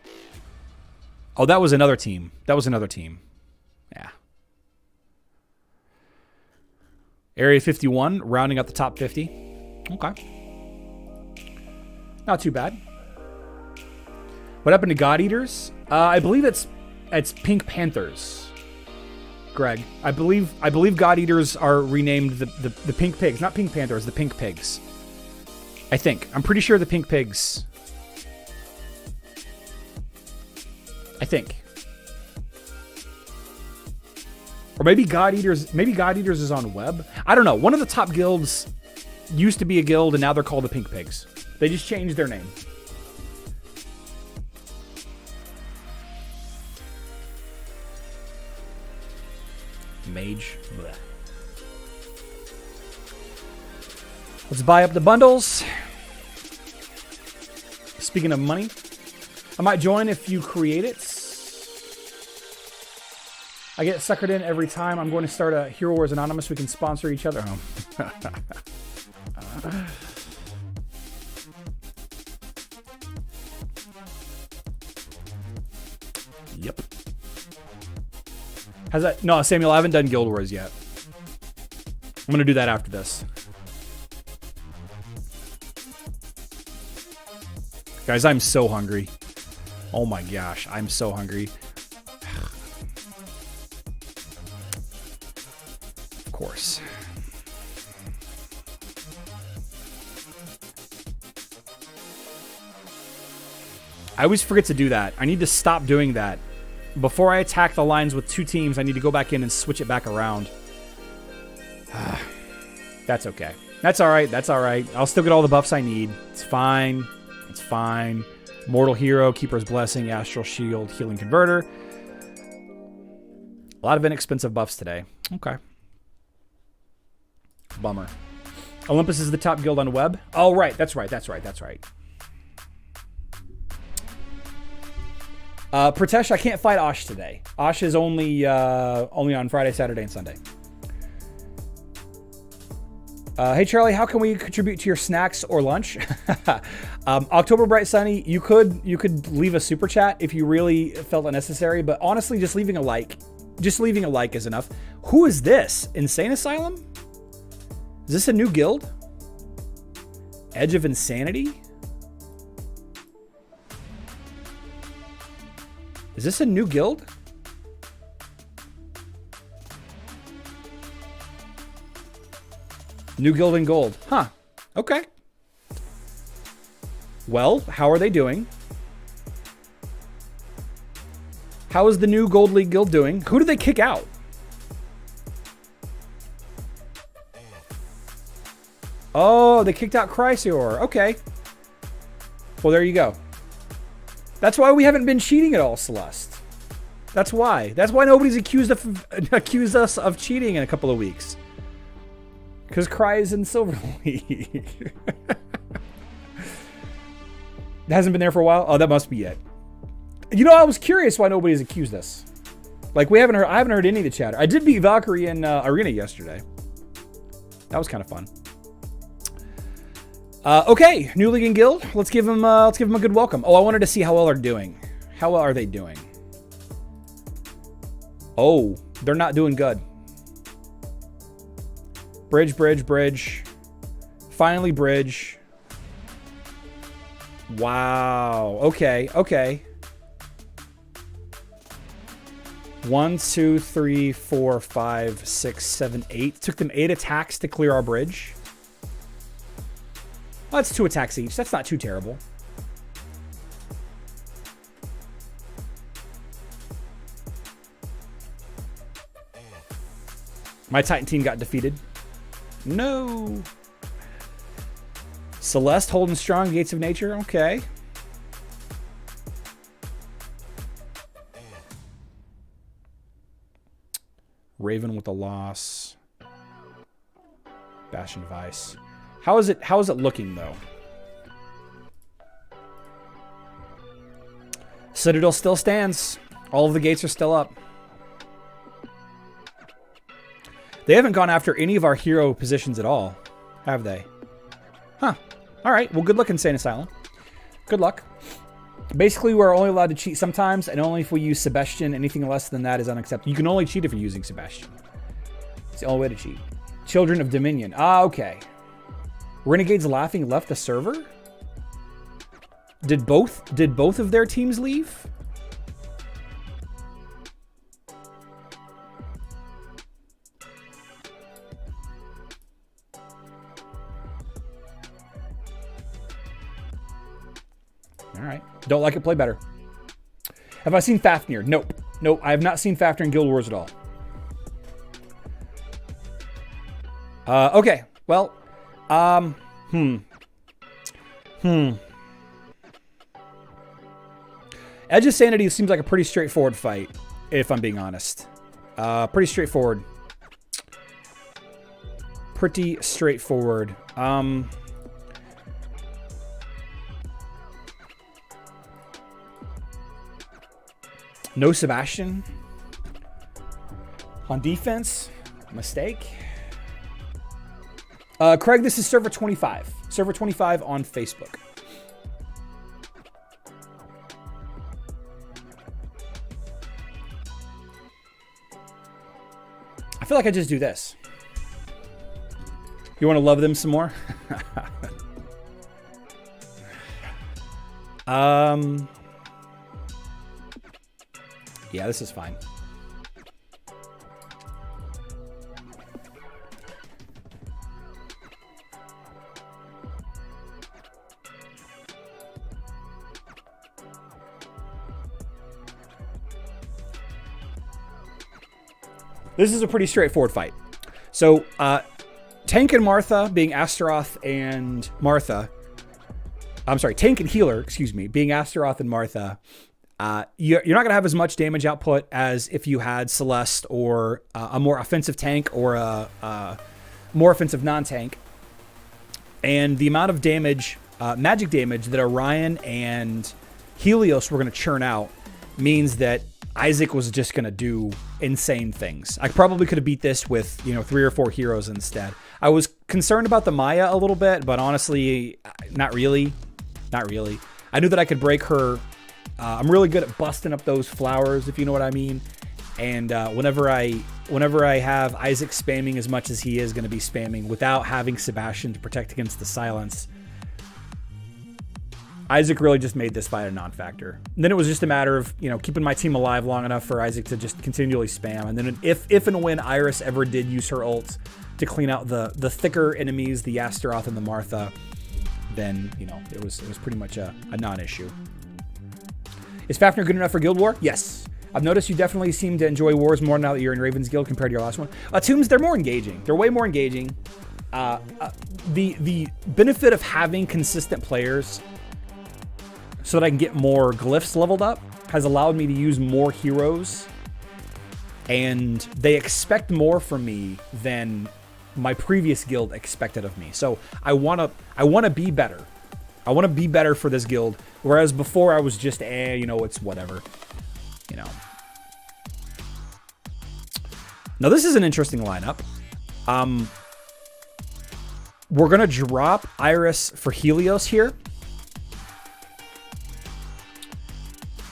Oh, that was another team. That was another team. Yeah. Area 51, rounding out the top 50. Okay. Not too bad. What happened to God Eaters? I believe it's Pink Panthers. Greg, I believe God Eaters are renamed the Pink Pigs, not Pink Panthers, the Pink Pigs. I think. I'm pretty sure the Pink Pigs. I think. Or maybe God Eaters is on web. I don't know. One of the top guilds used to be a guild and now they're called the Pink Pigs. They just changed their name. Mage. Blech. Let's buy up the bundles. Speaking of money, I might join if you create it. I get suckered in every time. I'm going to start a Hero Wars Anonymous. We can sponsor each other. Yep. Has that? No, Samuel, I haven't done Guild Wars yet. I'm going to do that after this. Guys, I'm so hungry. Oh my gosh, I'm so hungry. Of course. I always forget to do that. I need to stop doing that. Before I attack the lines with two teams, I need to go back in and switch it back around. That's okay. That's all right. That's all right. I'll still get all the buffs I need. It's fine. It's fine. Mortal Hero, Keeper's Blessing, Astral Shield, Healing Converter. A lot of inexpensive buffs today. Okay. Bummer. Olympus is the top guild on web. Oh, right. That's right. That's right. That's right. Pratesh, I can't fight Osh today. Osh is only on Friday, Saturday, and Sunday. Hey Charlie, how can we contribute to your snacks or lunch? October Bright Sunny, you could leave a super chat if you really felt it necessary, but honestly, just leaving a like is enough. Who is this? Insane Asylum? Is this a new guild? Edge of Insanity? Is this a new guild? New guild in gold. Huh. Okay. Well, how are they doing? How is the new Gold League guild doing? Who did they kick out? Oh, they kicked out Chrysaor. Okay. Well, there you go. That's why we haven't been cheating at all, Celeste. That's why. That's why nobody's accused us of cheating in a couple of weeks. Because Cry is in Silver League. It hasn't been there for a while? Oh, that must be it. You know, I was curious why nobody's accused us. Like, I haven't heard any of the chatter. I did beat Valkyrie in Arena yesterday. That was kind of fun. Okay, new league and guild. Let's give them a good welcome. Oh, I wanted to see how well they're doing. How well are they doing? Oh, they're not doing good. Bridge, bridge, bridge. Finally, bridge. Wow. Okay, okay. 1, 2, 3, 4, 5, 6, 7, 8. Took them 8 attacks to clear our bridge. Well, that's 2 attacks each. That's not too terrible. My Titan team got defeated. No. Celeste holding strong. Gates of Nature. Okay. Raven with a loss. Bastion of Ice. How is it looking, though? Citadel still stands. All of the gates are still up. They haven't gone after any of our hero positions at all, have they? Huh. All right. Well, good luck, Insane Asylum. Good luck. Basically, we're only allowed to cheat sometimes, and only if we use Sebastian. Anything less than that is unacceptable. You can only cheat if you're using Sebastian. It's the only way to cheat. Children of Dominion. Ah, okay. Renegades Laughing left the server? Did both of their teams leave? All right. Don't like it, play better. Have I seen Fafnir? Nope. Nope, I have not seen Fafnir in Guild Wars at all. Okay. Well, Edge of Sanity seems like a pretty straightforward fight, if I'm being honest. Pretty straightforward. Pretty straightforward. No Sebastian on defense. Mistake. Craig, this is server 25. Server 25 on Facebook. I feel like I just do this. You want to love them some more? Yeah, this is fine. This is a pretty straightforward fight. So, Tank and Martha being Astaroth and Martha. I'm sorry, Tank and Healer, excuse me, being Astaroth and Martha. You're not going to have as much damage output as if you had Celeste or a more offensive tank or a more offensive non-tank. And the amount of damage, magic damage that Orion and Helios were going to churn out means that Isaac was just going to do insane things. I probably could have beat this with, 3 or 4 heroes instead. I was concerned about the Maya a little bit, but honestly, not really. Not really. I knew that I could break her. I'm really good at busting up those flowers, if you know what I mean. And whenever I have Isaac spamming as much as he is going to be spamming without having Sebastian to protect against the silence, Isaac really just made this fight a non-factor. And then it was just a matter of, keeping my team alive long enough for Isaac to just continually spam. And then if and when Iris ever did use her ult to clean out the thicker enemies, the Astaroth and the Martha, then, it was pretty much a non-issue. Is Fafnir good enough for Guild War? Yes. I've noticed you definitely seem to enjoy wars more now that you're in Raven's Guild compared to your last one. Tombs, they're more engaging. They're way more engaging. The benefit of having consistent players so that I can get more glyphs leveled up has allowed me to use more heroes, and they expect more from me than my previous guild expected of me. So I want to be better. I want to be better for this guild, whereas before I was just, it's whatever. Now this is an interesting lineup. We're going to drop Iris for Helios here.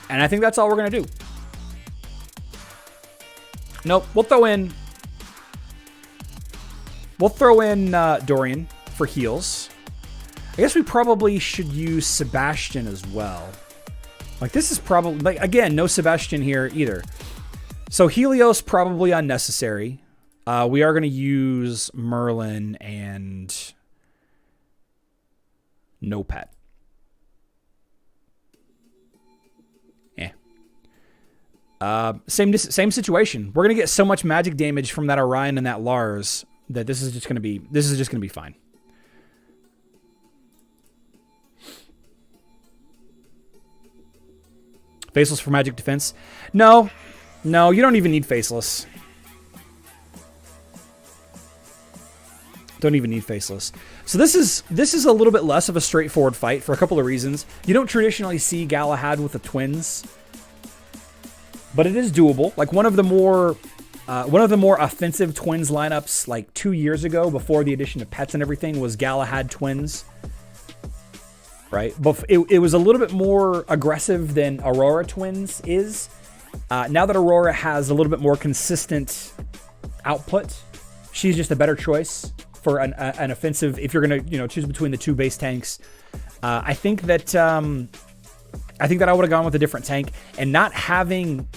And I think that's all we're going to do. Nope, we'll throw in Dorian for heals. I guess we probably should use Sebastian as well. This is probably, again, no Sebastian here either. So Helios, probably unnecessary. We are going to use Merlin and no pet. Same situation. We're going to get so much magic damage from that Orion and that Lars that this is just going to be fine. Faceless for magic defense? No, you don't even need Faceless. Don't even need Faceless. So this is a little bit less of a straightforward fight for a couple of reasons. You don't traditionally see Galahad with the twins, but it is doable. Like one of the more offensive twins lineups like 2 years ago, before the addition of pets and everything, was Galahad twins. Right? But it was a little bit more aggressive than Aurora twins is. Now that Aurora has a little bit more consistent output, she's just a better choice for an offensive. If you're going to choose between the two base tanks, I think that I would have gone with a different tank, and not having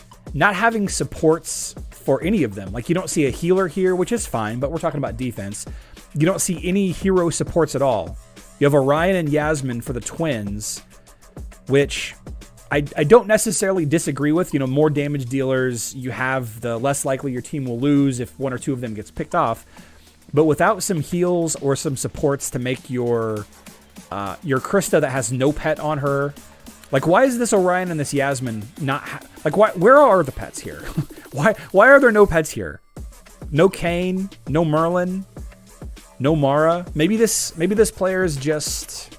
supports for any of them. Like, you don't see a healer here, which is fine, but we're talking about defense. You don't see any hero supports at all. You have Orion and Yasmin for the twins, which I don't necessarily disagree with. More damage dealers you have, the less likely your team will lose if one or two of them gets picked off. But without some heals or some supports to make your Krista that has no pet on her, like, why is this Orion and this Yasmin not where are the pets here? why are there no pets here? No Kayn, no Merlin, no Mara. Maybe this player is just,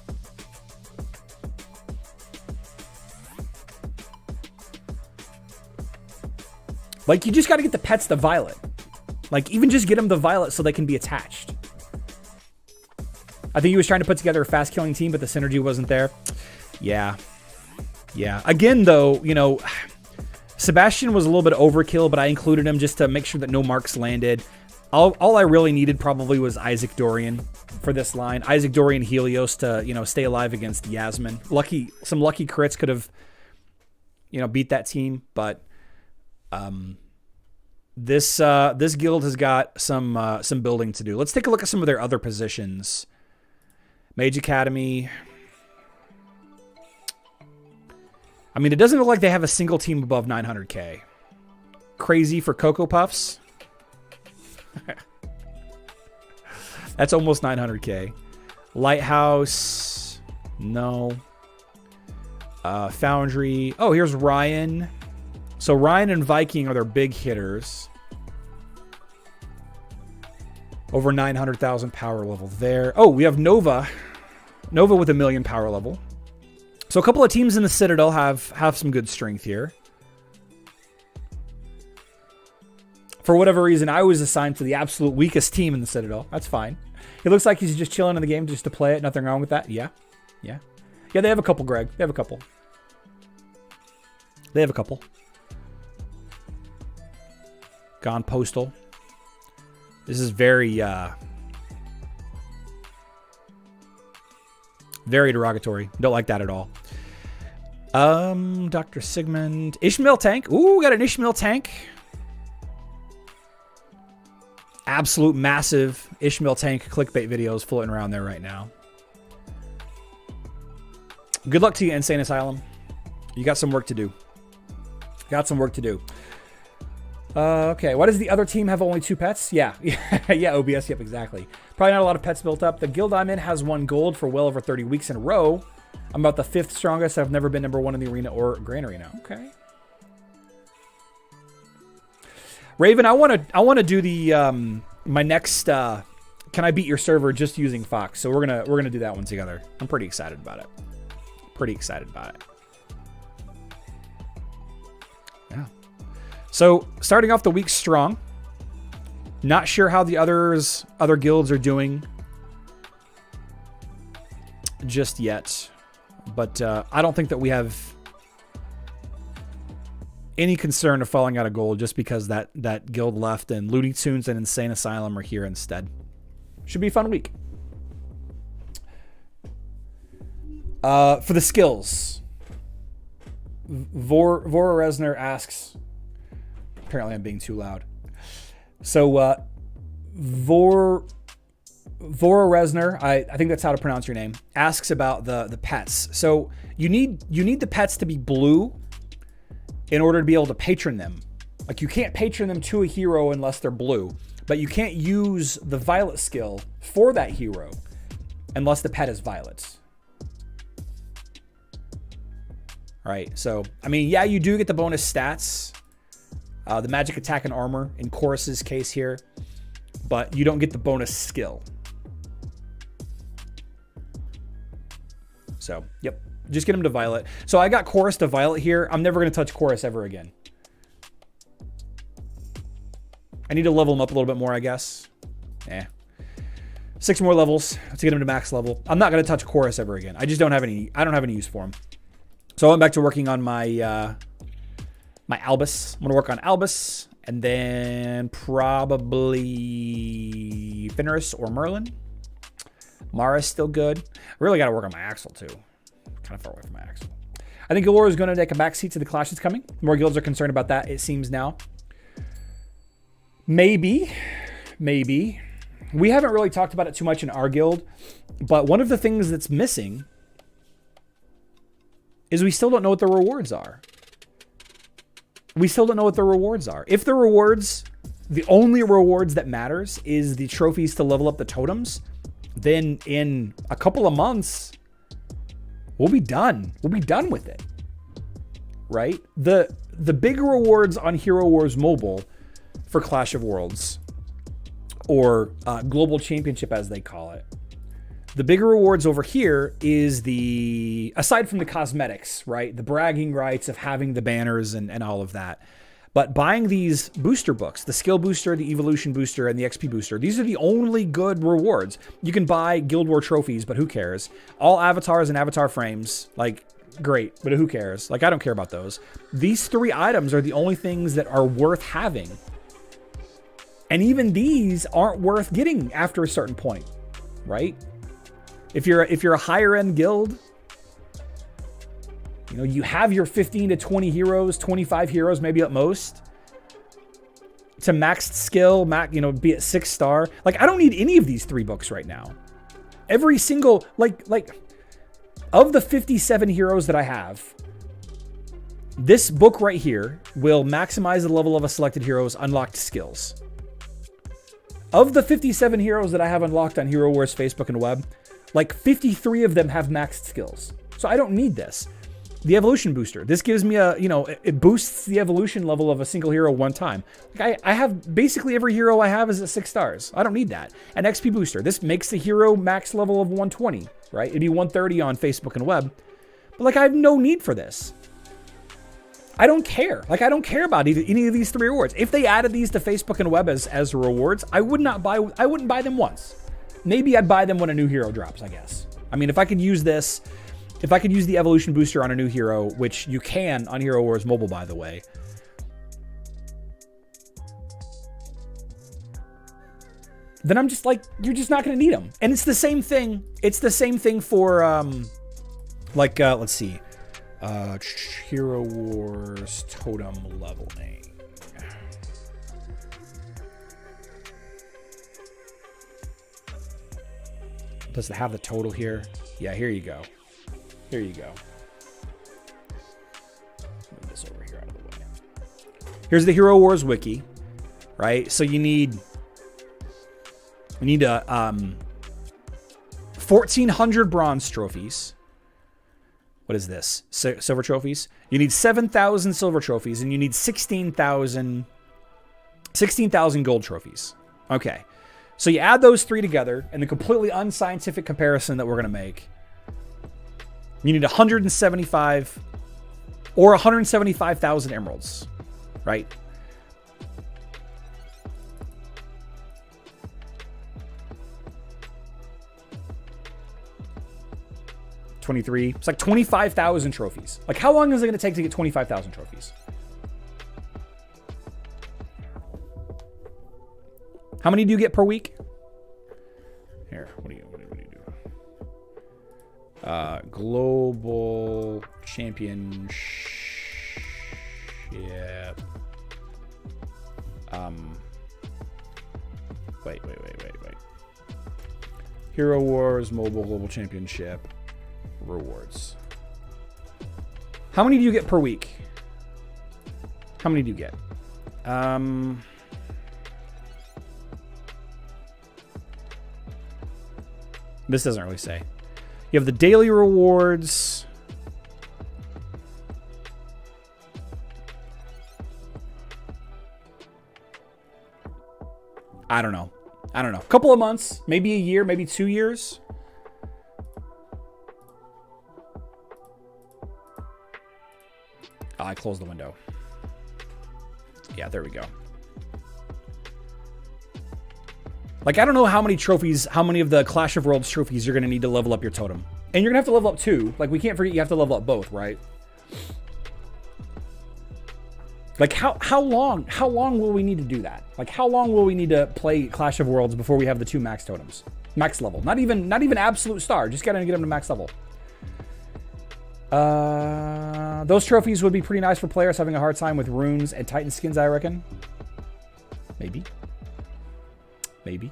like, you just got to get the pets the Violet. Like, even just get them the Violet so they can be attached. I think he was trying to put together a fast killing team, but the synergy wasn't there. Yeah. Again, though, Sebastian was a little bit overkill, but I included him just to make sure that no marks landed. All I really needed probably was Isaac Dorian for this line. Isaac Dorian Helios to, stay alive against Yasmin. Some lucky crits could have, beat that team, but this guild has got some building to do. Let's take a look at some of their other positions. Mage Academy. I mean, it doesn't look like they have a single team above 900k. Crazy for Cocoa Puffs. That's almost 900k. Lighthouse. No. Foundry. Oh, here's Ryan. So Ryan and Viking are their big hitters. Over 900,000 power level there. Oh, we have Nova. Nova with 1 million power level. So a couple of teams in the Citadel have some good strength here. For whatever reason, I was assigned to the absolute weakest team in the Citadel. That's fine. It looks like he's just chilling in the game just to play it. Nothing wrong with that. Yeah, they have a couple, Greg. They have a couple. Gone Postal. This is very derogatory. Don't like that at all. Dr. Sigmund. Ishmael Tank. Ooh, we got an Ishmael Tank. Absolute massive Ishmael Tank clickbait videos floating around there right now. Good luck to you, Insane Asylum. You got some work to do. Okay, why does the other team have only 2 pets? Yeah, OBS, yep, exactly. Probably not a lot of pets built up. The guild I'm in has 1 gold for well over 30 weeks in a row. I'm about the 5th strongest. I've never been number 1 in the arena or Grand Arena. Okay. Raven, I want to do the my next can I beat your server just using Fox. So we're going to do that one together. I'm pretty excited about it. Yeah. So, starting off the week strong. Not sure how the other guilds are doing just yet. But I don't think that we have any concern of falling out of gold just because that guild left and Looney Tunes and Insane Asylum are here instead. Should be a fun week. For the skills, Vora Resner asks... Apparently I'm being too loud. So, Vora Resner, I think that's how to pronounce your name, asks about the pets. So you need the pets to be blue in order to be able to patron them. Like, you can't patron them to a hero unless they're blue, but you can't use the violet skill for that hero unless the pet is violet. All right, so, I mean, yeah, you do get the bonus stats. The magic attack and armor in Chorus's case here, but you don't get the bonus skill. So, yep. Just get him to Violet. So I got Chorus to Violet here. I'm never going to touch Chorus ever again. I need to level him up a little bit more, I guess. 6 more levels to get him to max level. I'm not going to touch Chorus ever again. I just don't have any, I don't have any use for him. So I went back to working on my my Albus. I'm going to work on Albus and then probably Fenris or Merlin. Mara's still good. I really got to work on my Axel too. Kind of far away from my Axel. I think Galore is going to take a backseat to the clash that's coming. More guilds are concerned about that, it seems now. Maybe. We haven't really talked about it too much in our guild, but one of the things that's missing is we still don't know what the rewards are. If the rewards, the only rewards that matters is the trophies to level up the totems, then in a couple of months, we'll be done. We'll be done with it, right? The big rewards on Hero Wars Mobile for Clash of Worlds, or Global Championship as they call it. The bigger rewards over here is aside from the cosmetics, right? The bragging rights of having the banners and all of that. But buying these booster books, the skill booster, the evolution booster, and the XP booster, these are the only good rewards. You can buy Guild War trophies, but who cares? All avatars and avatar frames, like, great, but who cares? Like, I don't care about those. These 3 items are the only things that are worth having. And even these aren't worth getting after a certain point, right? If you're a higher end guild, you know, you have your 15 to 20 heroes, 25 heroes, maybe at most, to maxed skill, be at 6 star. Like, I don't need any of these 3 books right now. Every single, like of the 57 heroes that I have, this book right here will maximize the level of a selected hero's unlocked skills. Of the 57 heroes that I have unlocked on Hero Wars Facebook and web, like 53 of them have maxed skills. So I don't need this. The evolution booster. This gives me it boosts the evolution level of a single hero one time. Like I have basically every hero I have is at 6 stars. I don't need that. An XP booster. This makes the hero max level of 120, right? It'd be 130 on Facebook and web. But like I have no need for this. I don't care. Like I don't care about any of these 3 rewards. If they added these to Facebook and web as rewards, I wouldn't buy them once. Maybe I'd buy them when a new hero drops, I guess. I mean, if I could use this, if I could use the evolution booster on a new hero, which you can on Hero Wars Mobile, by the way. Then I'm just like, you're just not going to need them. And it's the same thing. It's the same thing for, let's see. Hero Wars Totem leveling. Does it have the total here? Yeah, here you go. Here you go. Move this over here out of the way. Here's the Hero Wars wiki, right? So you need 1,400 bronze trophies. What is this? Silver trophies? You need 7,000 silver trophies, and you need 16,000 gold trophies. Okay. So you add those 3 together in the completely unscientific comparison that we're going to make. You need 175 or 175,000 emeralds, right? $23. It's like 25,000 trophies. Like, how long is it going to take to get 25,000 trophies? How many do you get per week? Here, what do you do? Global Championship. Wait. Hero Wars Mobile Global Championship rewards. How many do you get per week? How many do you get? This doesn't really say. You have the daily rewards. I don't know. A couple of months, maybe a year, maybe 2 years. Oh, I closed the window. Yeah, there we go. Like, I don't know how many trophies, how many of the Clash of Worlds trophies you're going to need to level up your totem. And you're going to have to level up 2. Like, we can't forget you have to level up both, right? Like, how long will we need to do that? Like, how long will we need to play Clash of Worlds before we have the 2 max totems? Max level. Not even absolute star. Just gotta get them to max level. Those trophies would be pretty nice for players having a hard time with runes and Titan skins, I reckon. Maybe. Maybe.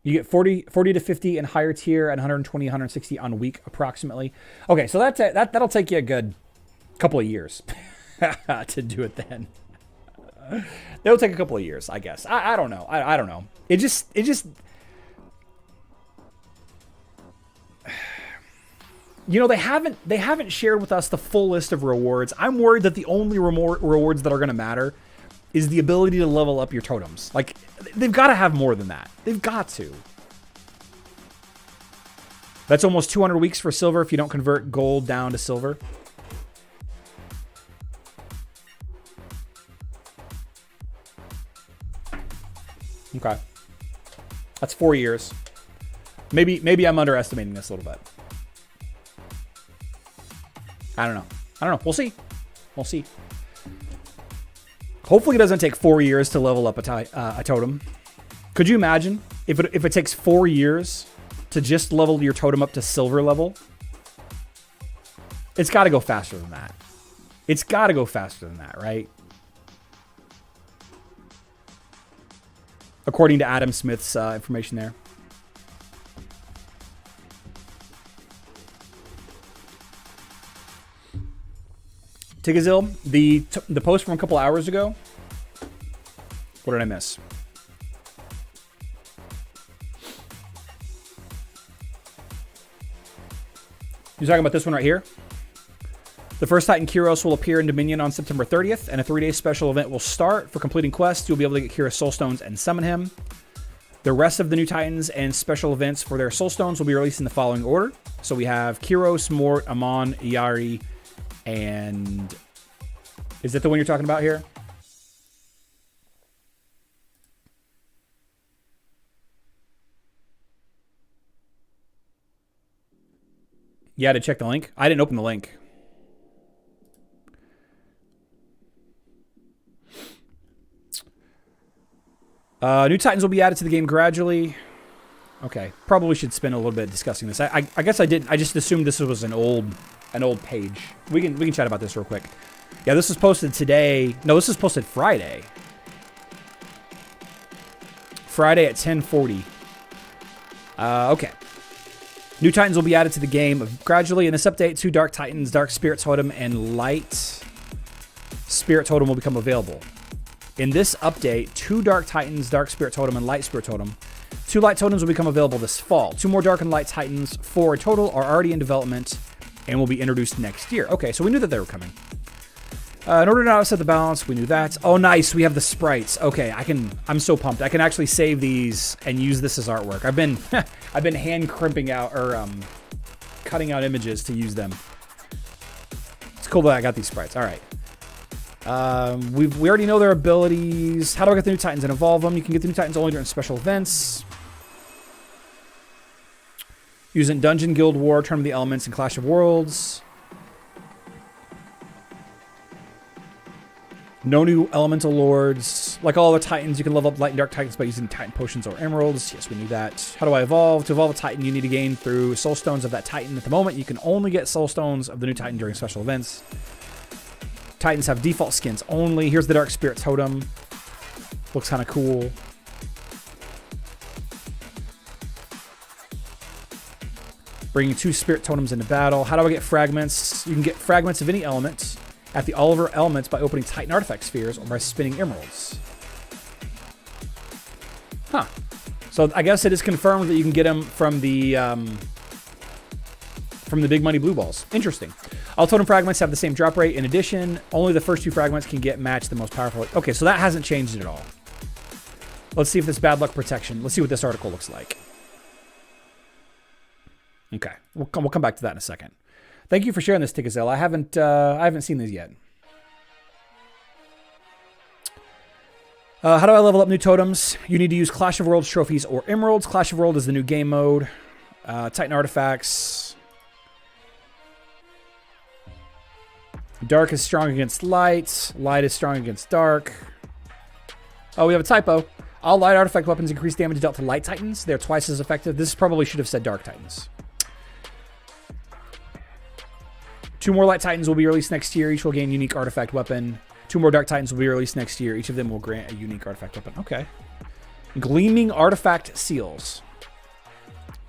You get 40 to 50 in higher tier and 120, 160 on week approximately. Okay, so that'll take you a good couple of years to do it then. It'll take a couple of years, I guess. I don't know. I don't know. It just you know, they haven't shared with us the full list of rewards. I'm worried that the only rewards that are going to matter is the ability to level up your totems. Like, they've got to have more than that. They've got to. That's almost 200 weeks for silver if you don't convert gold down to silver. Okay. That's 4 years. Maybe I'm underestimating this a little bit. I don't know. We'll see. We'll see. Hopefully it doesn't take 4 years to level up a totem. Could you imagine if it takes 4 years to just level your totem up to silver level? It's got to go faster than that. It's got to go faster than that, right? According to Adam Smith's information there. Tigazil, the post from a couple hours ago. What did I miss? You're talking about this one right here? The first Titan Kyros will appear in Dominion on September 30th, and a 3-day special event will start. For completing quests, you'll be able to get Kyros Soul Stones and summon him. The rest of the new Titans and special events for their Soul Stones will be released in the following order. So we have Kyros, Mort, Amon, Yari, and... Is that the one you're talking about here? Yeah, to check the link. I didn't open the link. New Titans will be added to the game gradually. Okay, probably should spend a little bit discussing this. I guess I didn't. I just assumed this was an old page. We can chat about this real quick. Yeah, this was posted today. No, this was posted Friday. Friday at 10:40. Okay. New Titans will be added to the game gradually. In this update, 2 Dark Titans, Dark Spirit Totem, and Light Spirit Totem will become available. In this update, 2 Dark Titans, Dark Spirit Totem, and Light Spirit Totem. 2 Light Totems will become available this fall. 2 more Dark and Light Titans, 4 in total, are already in development and will be introduced next year. Okay, so we knew that they were coming. In order to not upset the balance, we knew that. Oh, nice. We have the sprites. Okay, I'm so pumped. I can actually save these and use this as artwork. I've been hand crimping out or cutting out images to use them. It's cool that I got these sprites. All right. We already know their abilities. How do I get the new Titans and evolve them? You can get the new Titans only during special events. Using Dungeon, Guild War, Tournament of the Elements, and Clash of Worlds. No new Elemental Lords. Like all the Titans, you can level up Light and Dark Titans by using Titan Potions or Emeralds. Yes, we knew that. How do I evolve? To evolve a Titan, you need to gain through Soul Stones of that Titan. At the moment, you can only get Soul Stones of the new Titan during special events. Titans have default skins only. Here's the Dark Spirit Totem. Looks kind of cool. Bringing 2 Spirit Totems into battle. How do I get fragments? You can get fragments of any element at the Oliver Elements by opening Titan Artifact Spheres or by spinning Emeralds. Huh. So I guess it is confirmed that you can get them from the Big Money Blue Balls. Interesting. All totem fragments have the same drop rate. In addition, only the first 2 fragments can get matched the most powerful. Okay, so that hasn't changed at all. Let's see if this bad luck protection. Let's see what this article looks like. Okay, we'll come back to that in a second. Thank you for sharing this, Tigazelle. I haven't seen these yet. How do I level up new totems? You need to use Clash of Worlds trophies or emeralds. Clash of Worlds is the new game mode. Titan artifacts. Dark is strong against light. Light is strong against dark. Oh, we have a typo. All light artifact weapons increase damage dealt to light titans. They're twice as effective. This probably should have said dark titans. 2 more light titans will be released next year. Each will gain unique artifact weapon. 2 more dark titans will be released next year. Each of them will grant a unique artifact weapon. Okay. Gleaming artifact seals.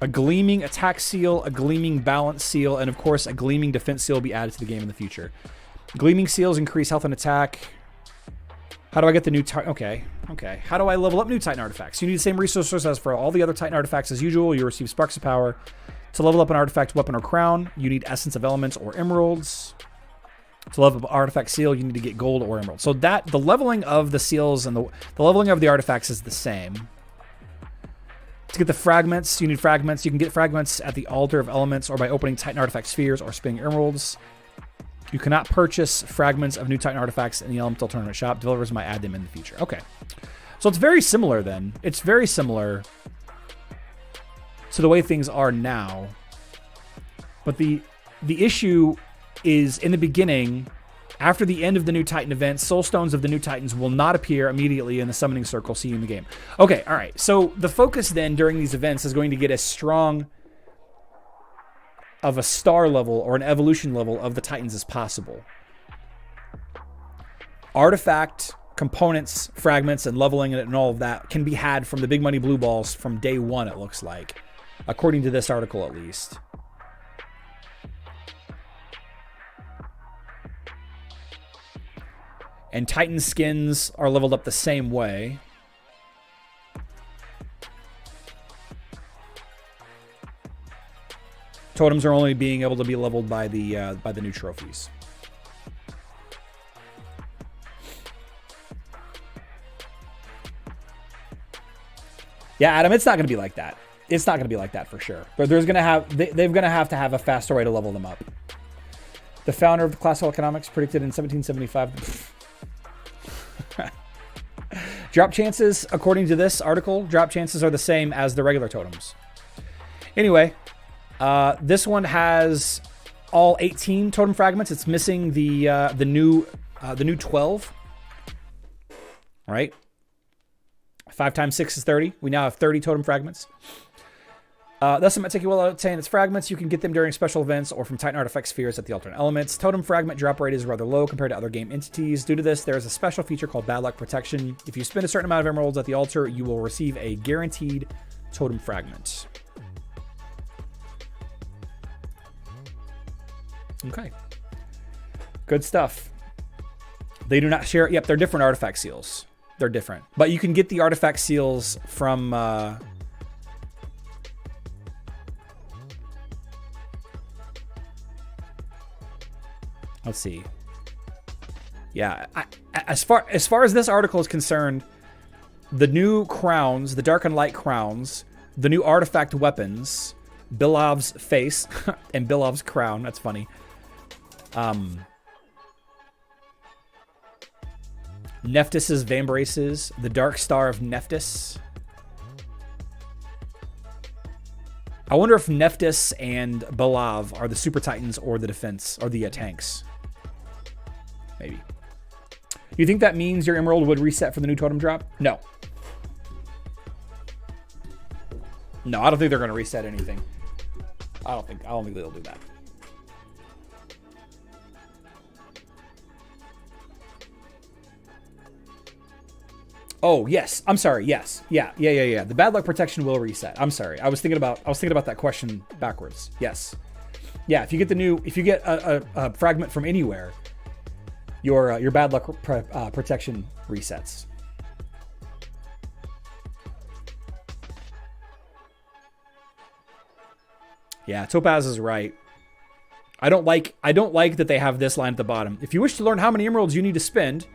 A gleaming attack seal, a gleaming balance seal, and of course a gleaming defense seal will be added to the game in the future. Gleaming seals increase health and attack. How do I get the new Titan? Okay. How do I level up new Titan artifacts? You need the same resources as for all the other Titan artifacts as usual. You receive Sparks of Power. To level up an artifact, weapon, or crown, you need Essence of Elements or Emeralds. To level up an artifact seal, you need to get gold or emerald. So that the leveling of the seals and the leveling of the artifacts is the same. To get the fragments, you need fragments. You can get fragments at the Altar of Elements or by opening Titan artifact spheres or spinning emeralds. You cannot purchase fragments of new Titan artifacts in the Elemental Tournament shop. Developers might add them in the future. Okay. So it's very similar then. It's very similar to the way things are now. But the issue is in the beginning, after the end of the new Titan event, Soul Stones of the new Titans will not appear immediately in the summoning circle. See you in the game. Okay, all right. So the focus then during these events is going to get as strong of a star level or an evolution level of the Titans as possible. Artifact, components, fragments, and leveling it and all of that can be had from the big money blue balls from day one, it looks like. According to this article, at least. And Titan skins are leveled up the same way. Totems are only being able to be leveled by the new trophies. Yeah, Adam, it's not going to be like that. It's not going to be like that for sure. But they're going to have a faster way to level them up. The founder of the classical economics predicted in 1775. Drop chances, according to this article, drop chances are the same as the regular totems. Anyway, this one has all 18 totem fragments. It's missing the new 12. All right. 5 times 6 is 30. We now have 30 totem fragments. Thus, it might take you a while to obtain its fragments. You can get them during special events or from Titan artifact spheres at the alternate elements. Totem fragment drop rate is rather low compared to other game entities. Due to this, there is a special feature called Bad Luck Protection. If you spend a certain amount of emeralds at the altar, you will receive a guaranteed totem fragment. Okay. Good stuff. They do not share. Yep, they're different artifact seals. They're different. But you can get the artifact seals from... let's see. Yeah, as far as this article is concerned, the new crowns, the dark and light crowns, the new artifact weapons, Bilov's face and Bilov's crown. That's funny. Nephthys's Vambraces, the Dark Star of Nephthys. I wonder if Nephthys and Bilov are the Super Titans or the defense or the tanks. Maybe. You think that means your emerald would reset for the new totem drop? No. No, I don't think they're going to reset anything. I don't think they'll do that. Oh, yes. I'm sorry. Yes. Yeah. The bad luck protection will reset. I'm sorry. I was thinking about that question backwards. Yes. Yeah, if you get a fragment from anywhere, your bad luck protection resets. Yeah, Topaz is right. I don't like that they have this line at the bottom. If you wish to learn how many emeralds you need to spend,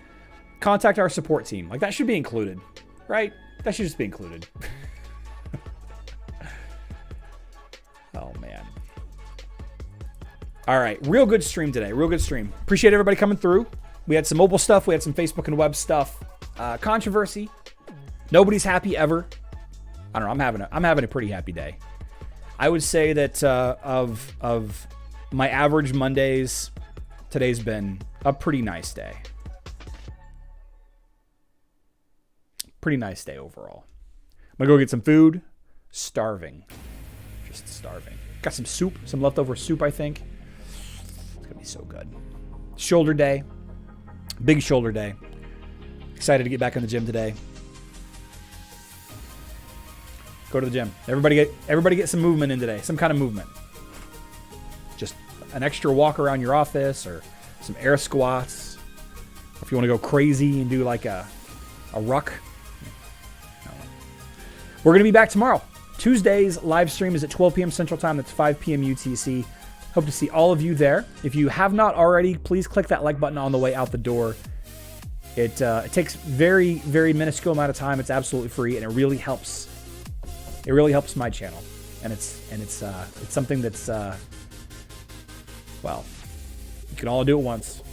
contact our support team. Like, that should be included, right? That should just be included. Oh, man. All right. Real good stream today. Real good stream. Appreciate everybody coming through. We had some mobile stuff. We had some Facebook and web stuff. Controversy. Nobody's happy ever. I don't know. I'm having a pretty happy day. I would say that of my average Mondays, today's been a pretty nice day. Pretty nice day overall. I'm going to go get some food. Starving. Just starving. Got some soup. Some leftover soup, I think. It's going to be so good. Shoulder day. Big shoulder day. Excited to get back in the gym today. Go to the gym. Everybody get some movement in today. Some kind of movement. Just an extra walk around your office or some air squats. If you want to go crazy and do like a ruck. We're going to be back tomorrow. Tuesday's live stream is at 12 p.m. Central Time. That's 5 p.m. UTC. Hope to see all of you there. If you have not already, please click that like button on the way out the door. It takes very, very minuscule amount of time. It's absolutely free, and it really helps. It really helps my channel, and it's something that's well, you can all do it once,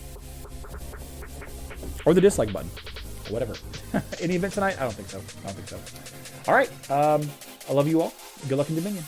or the dislike button, or whatever. Any event tonight? I don't think so. All right. I love you all. Good luck in Dominion.